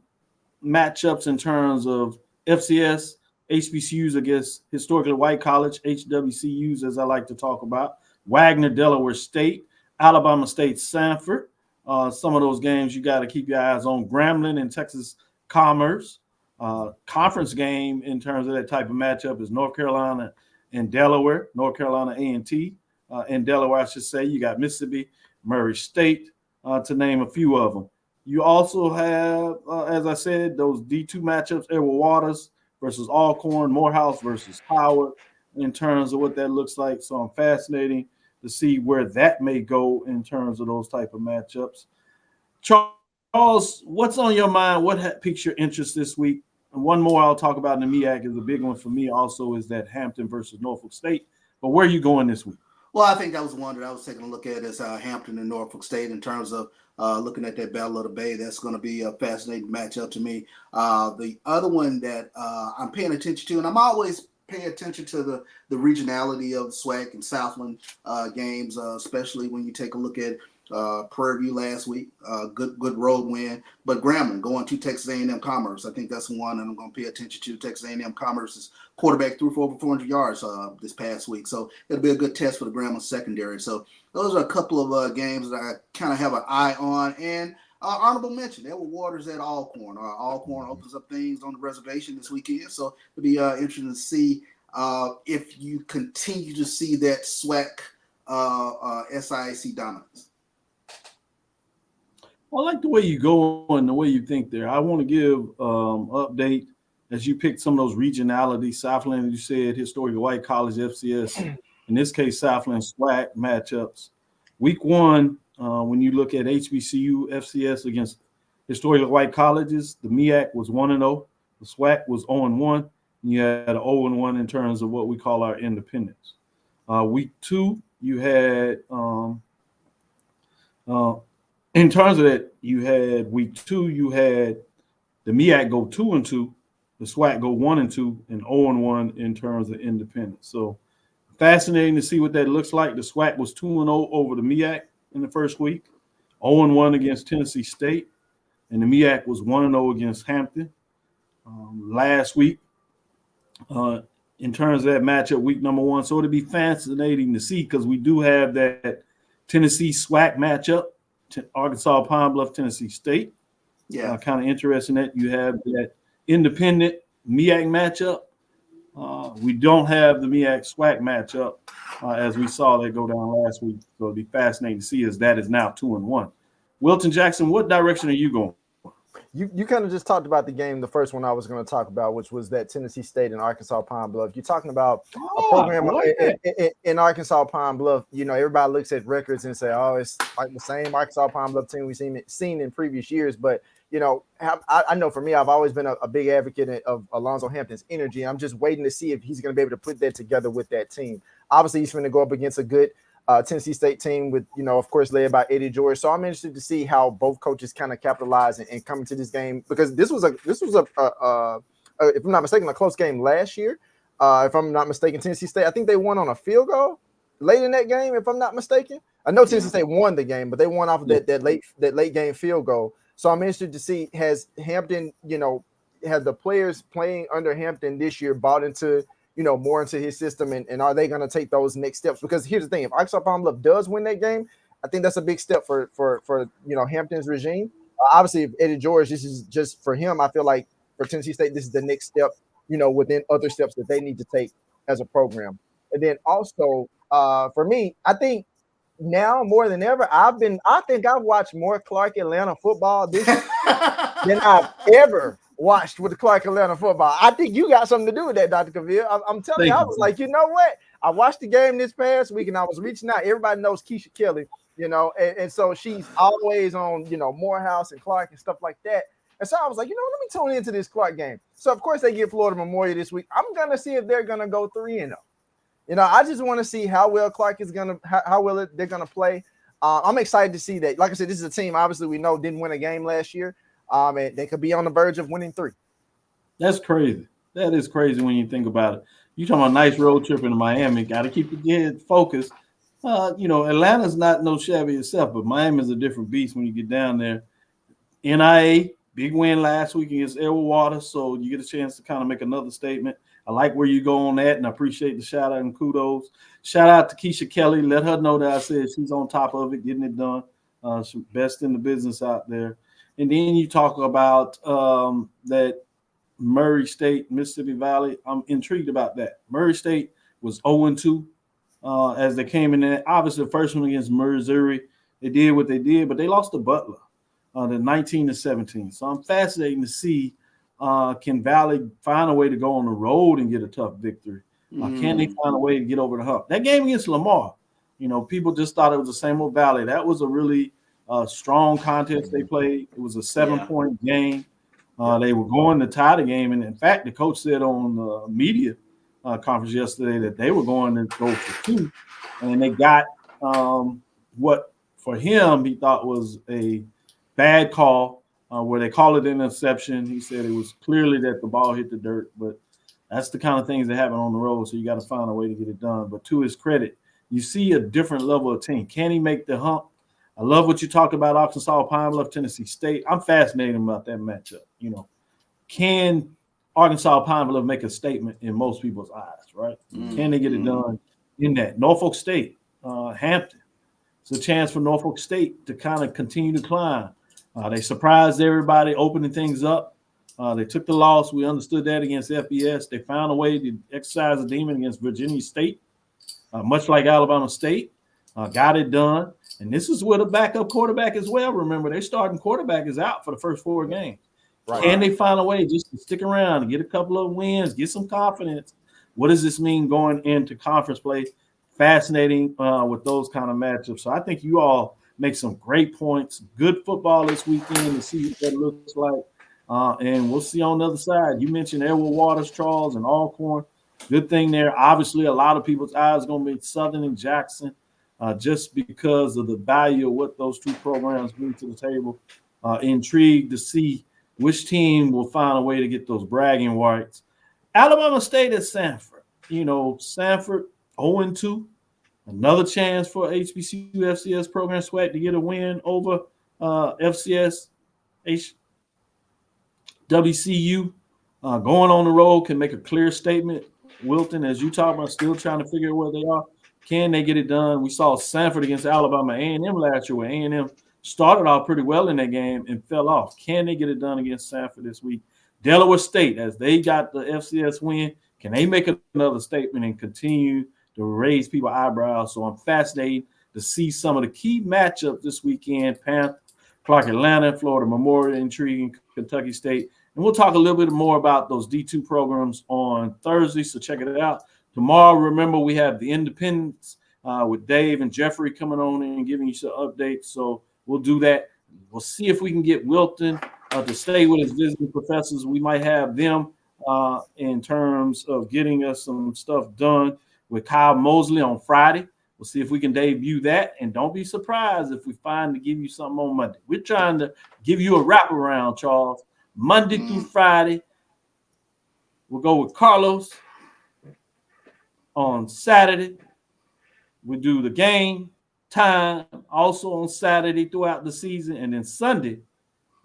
Speaker 2: matchups in terms of FCS, HBCUs against historically white college, HWCUs, as I like to talk about, Wagner, Delaware State, Alabama State, Sanford. Some of those games you got to keep your eyes on. Grambling and Texas Commerce. Conference game in terms of that type of matchup is North Carolina and Delaware, North Carolina A&T. In Delaware, I should say. You got Mississippi, Murray State, to name a few of them. You also have, as I said, those D2 matchups, Edward Waters versus Alcorn, Morehouse versus Howard, in terms of what that looks like. So I'm fascinating to see where that may go in terms of those type of matchups. Charles, what's on your mind? What piques your interest this week? And one more I'll talk about in the MEAC is a big one for me also is that Hampton versus Norfolk State. But where are you going this week?
Speaker 4: Well, I think that was one that I was taking a look at is Hampton and Norfolk State in terms of looking at that Battle of the Bay. That's going to be a fascinating matchup to me. The other one that I'm paying attention to, and I'm always paying attention to the regionality of the SWAC and Southland games, especially when you take a look at Prairie View last week, good road win. But Grambling going to Texas A&M Commerce, I think that's one that I'm going to pay attention to. Texas A&M Commerce's quarterback threw for over 400 yards this past week, so it'll be a good test for the Grambling secondary. So those are a couple of games that I kind of have an eye on. And honorable mention, Edward Waters at Alcorn. Alcorn opens up things on the reservation this weekend, so it'll be interesting to see if you continue to see that SWAC SIAC dominance.
Speaker 2: Well, I like the way you go and the way you think there. I want to give update as you picked some of those regionalities. Southland, you said, historically white college, FCS. In this case, Southland SWAC matchups. Week one, when you look at HBCU, FCS against historically white colleges, the MEAC was 1-0. The SWAC was 0-1. And you had an 0-1 in terms of what we call our independents. Week two, you had in terms of that, you had week two, you had the MEAC go 2-2, the SWAC go 1-2, and 0-1 in terms of independence. So fascinating to see what that looks like. The SWAC was 2-0 over the MEAC in the first week, 0-1 against Tennessee State, and the MEAC was 1-0 against Hampton last week. In terms of that matchup, week number one. So it'll be fascinating to see because we do have that Tennessee SWAC matchup. Arkansas, Pine Bluff, Tennessee State.
Speaker 4: Yeah.
Speaker 2: Kind of interesting that you have that independent MEAC matchup. We don't have the MEAC SWAC matchup as we saw that go down last week. So it'll be fascinating to see as that is now 2-1. Wilton Jackson, what direction are you going?
Speaker 3: You kind of just talked about the game, the first one I was going to talk about, which was that Tennessee State and Arkansas Pine Bluff. You're talking about a program in Arkansas Pine Bluff. You know, everybody looks at records and say, oh, it's like the same Arkansas Pine Bluff team we've seen in previous years. But I know for me, I've always been a big advocate of Alonzo Hampton's energy. I'm just waiting to see if he's going to be able to put that together with that team. Obviously, he's going to go up against a good Tennessee State team with, of course, led by Eddie George. So I'm interested to see how both coaches kind of capitalize and come into this game, because this was a if I'm not mistaken, a close game last year. If I'm not mistaken, Tennessee State, I think they won on a field goal late in that game, if I'm not mistaken. I know Tennessee State won the game, but they won off of that late game field goal. So I'm interested to see, has Hampton, have the players playing under Hampton this year bought into, more into his system, and are they going to take those next steps? Because here's the thing: if Arkansas Pine Bluff does win that game, I think that's a big step for Hampton's regime. Obviously, if Eddie George, this is just for him. I feel like for Tennessee State, this is the next step, within other steps that they need to take as a program. And then also, for me, I think now more than ever, I think I've watched more Clark Atlanta football this year than I've ever watched with the Clark Atlanta football. I think you got something to do with that, Dr. Cavil. I'm telling you, I was like, you know what? I watched the game this past week and I was reaching out. Everybody knows Keisha Kelly, and so she's always on, Morehouse and Clark and stuff like that. And so I was like, let me tune into this Clark game. So of course they get Florida Memorial this week. I'm gonna see if they're gonna go 3-0. I just want to see how well Clark is gonna, how well they're gonna play. I'm excited to see that. Like I said, this is a team obviously we know didn't win a game last year. And they could be on the verge of winning 3.
Speaker 2: That's crazy. That is crazy when you think about it. You talking about a nice road trip into Miami. Got to keep your head focused. Atlanta's not no shabby itself, but Miami's a different beast when you get down there. NIA, big win last week against Edgewater, so you get a chance to kind of make another statement. I like where you go on that, and I appreciate the shout out and kudos. Shout out to Keisha Kelly. Let her know that I said she's on top of it, getting it done. She's best in the business out there. And then you talk about that Murray State, Mississippi Valley. I'm intrigued about that. Murray State was 0-2 as they came in there. Obviously, the first one against Missouri, they did what they did, but they lost to Butler, the 19-17. So I'm fascinated to see can Valley find a way to go on the road and get a tough victory. Can they find a way to get over the hump? That game against Lamar, people just thought it was the same old Valley. That was a really strong contest they played. It was a 7-point game. They were going to tie the game. And in fact, the coach said on the media conference yesterday that they were going to go for 2. And they got what for him he thought was a bad call where they call it an interception. He said it was clearly that the ball hit the dirt, but that's the kind of things that happen on the road. So you got to find a way to get it done. But to his credit, you see a different level of team. Can he make the hump? I love what you talked about Arkansas, Pine Bluff, Tennessee State. I'm fascinated about that matchup. Can Arkansas, Pine Bluff make a statement in most people's eyes, right? Can they get it done in that? Norfolk State, Hampton. It's a chance for Norfolk State to kind of continue to climb. They surprised everybody, opening things up. They took the loss. We understood that against FBS. They found a way to exercise a demon against Virginia State, much like Alabama State. Got it done. And this is with a backup quarterback as well. Remember, their starting quarterback is out for the first 4 games. Right. Can they find a way just to stick around and get a couple of wins, get some confidence? What does this mean going into conference play? Fascinating with those kind of matchups. So I think you all make some great points. Good football this weekend to see what that looks like. And we'll see on the other side. You mentioned Edward Waters, Charles, and Alcorn. Good thing there. Obviously, a lot of people's eyes are going to be Southern and Jackson. Just because of the value of what those 2 programs bring to the table. Intrigued to see which team will find a way to get those bragging rights. Alabama State at Sanford. Sanford 0-2. Another chance for HBCU FCS program SWAC to get a win over FCS WCU. Going on the road can make a clear statement. Wilton, as you talk about, still trying to figure out where they are. Can they get it done? We saw Sanford against Alabama A&M last year, where A&M started off pretty well in that game and fell off. Can they get it done against Sanford this week? Delaware State, as they got the FCS win, can they make another statement and continue to raise people's eyebrows? So I'm fascinated to see some of the key matchups this weekend. Panther, Clark Atlanta, Florida Memorial, intriguing, Kentucky State. And we'll talk a little bit more about those D2 programs on Thursday, so check it out. Tomorrow, remember, we have the Independents with Dave and Jeffrey coming on and giving you some updates. So we'll do that. We'll see if we can get Wilton to stay with us visiting professors. We might have them in terms of getting us some stuff done with Kyle Mosley on Friday. We'll see if we can debut that. And don't be surprised if we find to give you something on Monday. We're trying to give you a wraparound, Charles. Monday through Friday. We'll go with Carlos. On Saturday, we do the game time also on Saturday throughout the season. And then Sunday,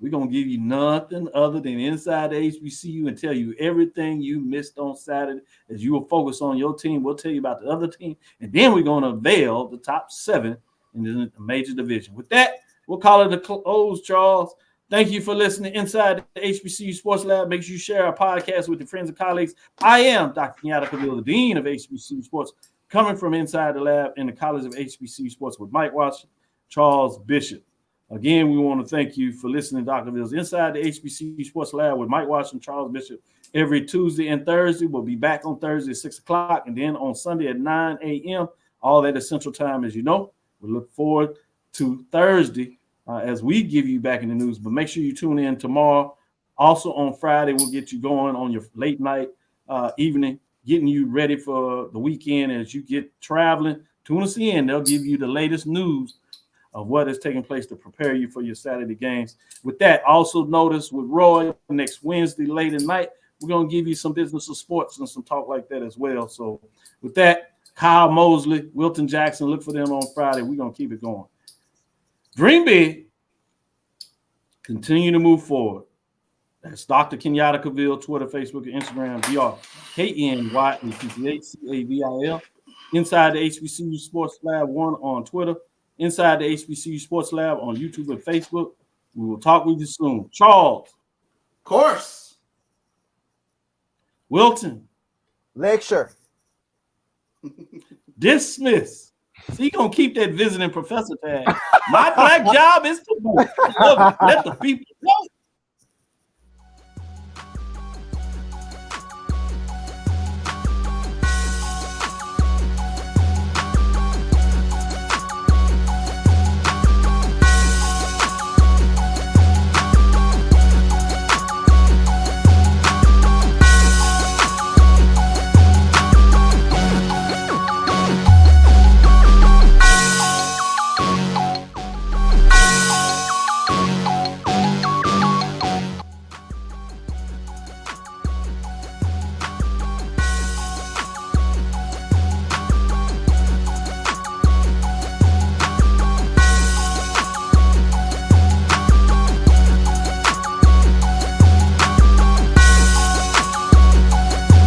Speaker 2: we're going to give you nothing other than Inside the HBCU and tell you everything you missed on Saturday as you will focus on your team. We'll tell you about the other team. And then we're going to unveil the top 7 in the major division. With that, we'll call it a close, Charles. Thank you for listening to Inside the HBCU Sports Lab. Make sure you share our podcast with your friends and colleagues. I am Dr. Kenyatta Cavil, the Dean of HBCU Sports, coming from inside the lab in the College of HBCU Sports with Mike Washington, Charles Bishop. Again, we want to thank you for listening to Dr. Cavill's Inside the HBCU Sports Lab with Mike Washington, Charles Bishop every Tuesday and Thursday. We'll be back on Thursday at 6 o'clock and then on Sunday at 9 a.m., all that is Central Time, as you know. We look forward to Thursday as we give you back in the news. But make sure you tune in tomorrow. Also on Friday, we'll get you going on your late night evening, getting you ready for the weekend as you get traveling. Tune us in. They'll give you the latest news of what is taking place to prepare you for your Saturday games. With that, also notice with Roy next Wednesday late at night, we're going to give you some business of sports and some talk like that as well. So with that, Kyle Mosley, Wilton Jackson, look for them on Friday. We're going to keep it going. Dream big. Continue to move forward. That's Dr. Kenyatta Cavil, Twitter, Facebook, and Instagram, DrKNYATTHCAVIL. Inside the HBCU Sports Lab 1 on Twitter. Inside the HBCU Sports Lab on YouTube and Facebook. We will talk with you soon. Charles.
Speaker 4: Of course.
Speaker 2: Wilton.
Speaker 3: Lecture.
Speaker 2: Dismiss. So you're going to keep that visiting professor tag. My black job is to let the people know.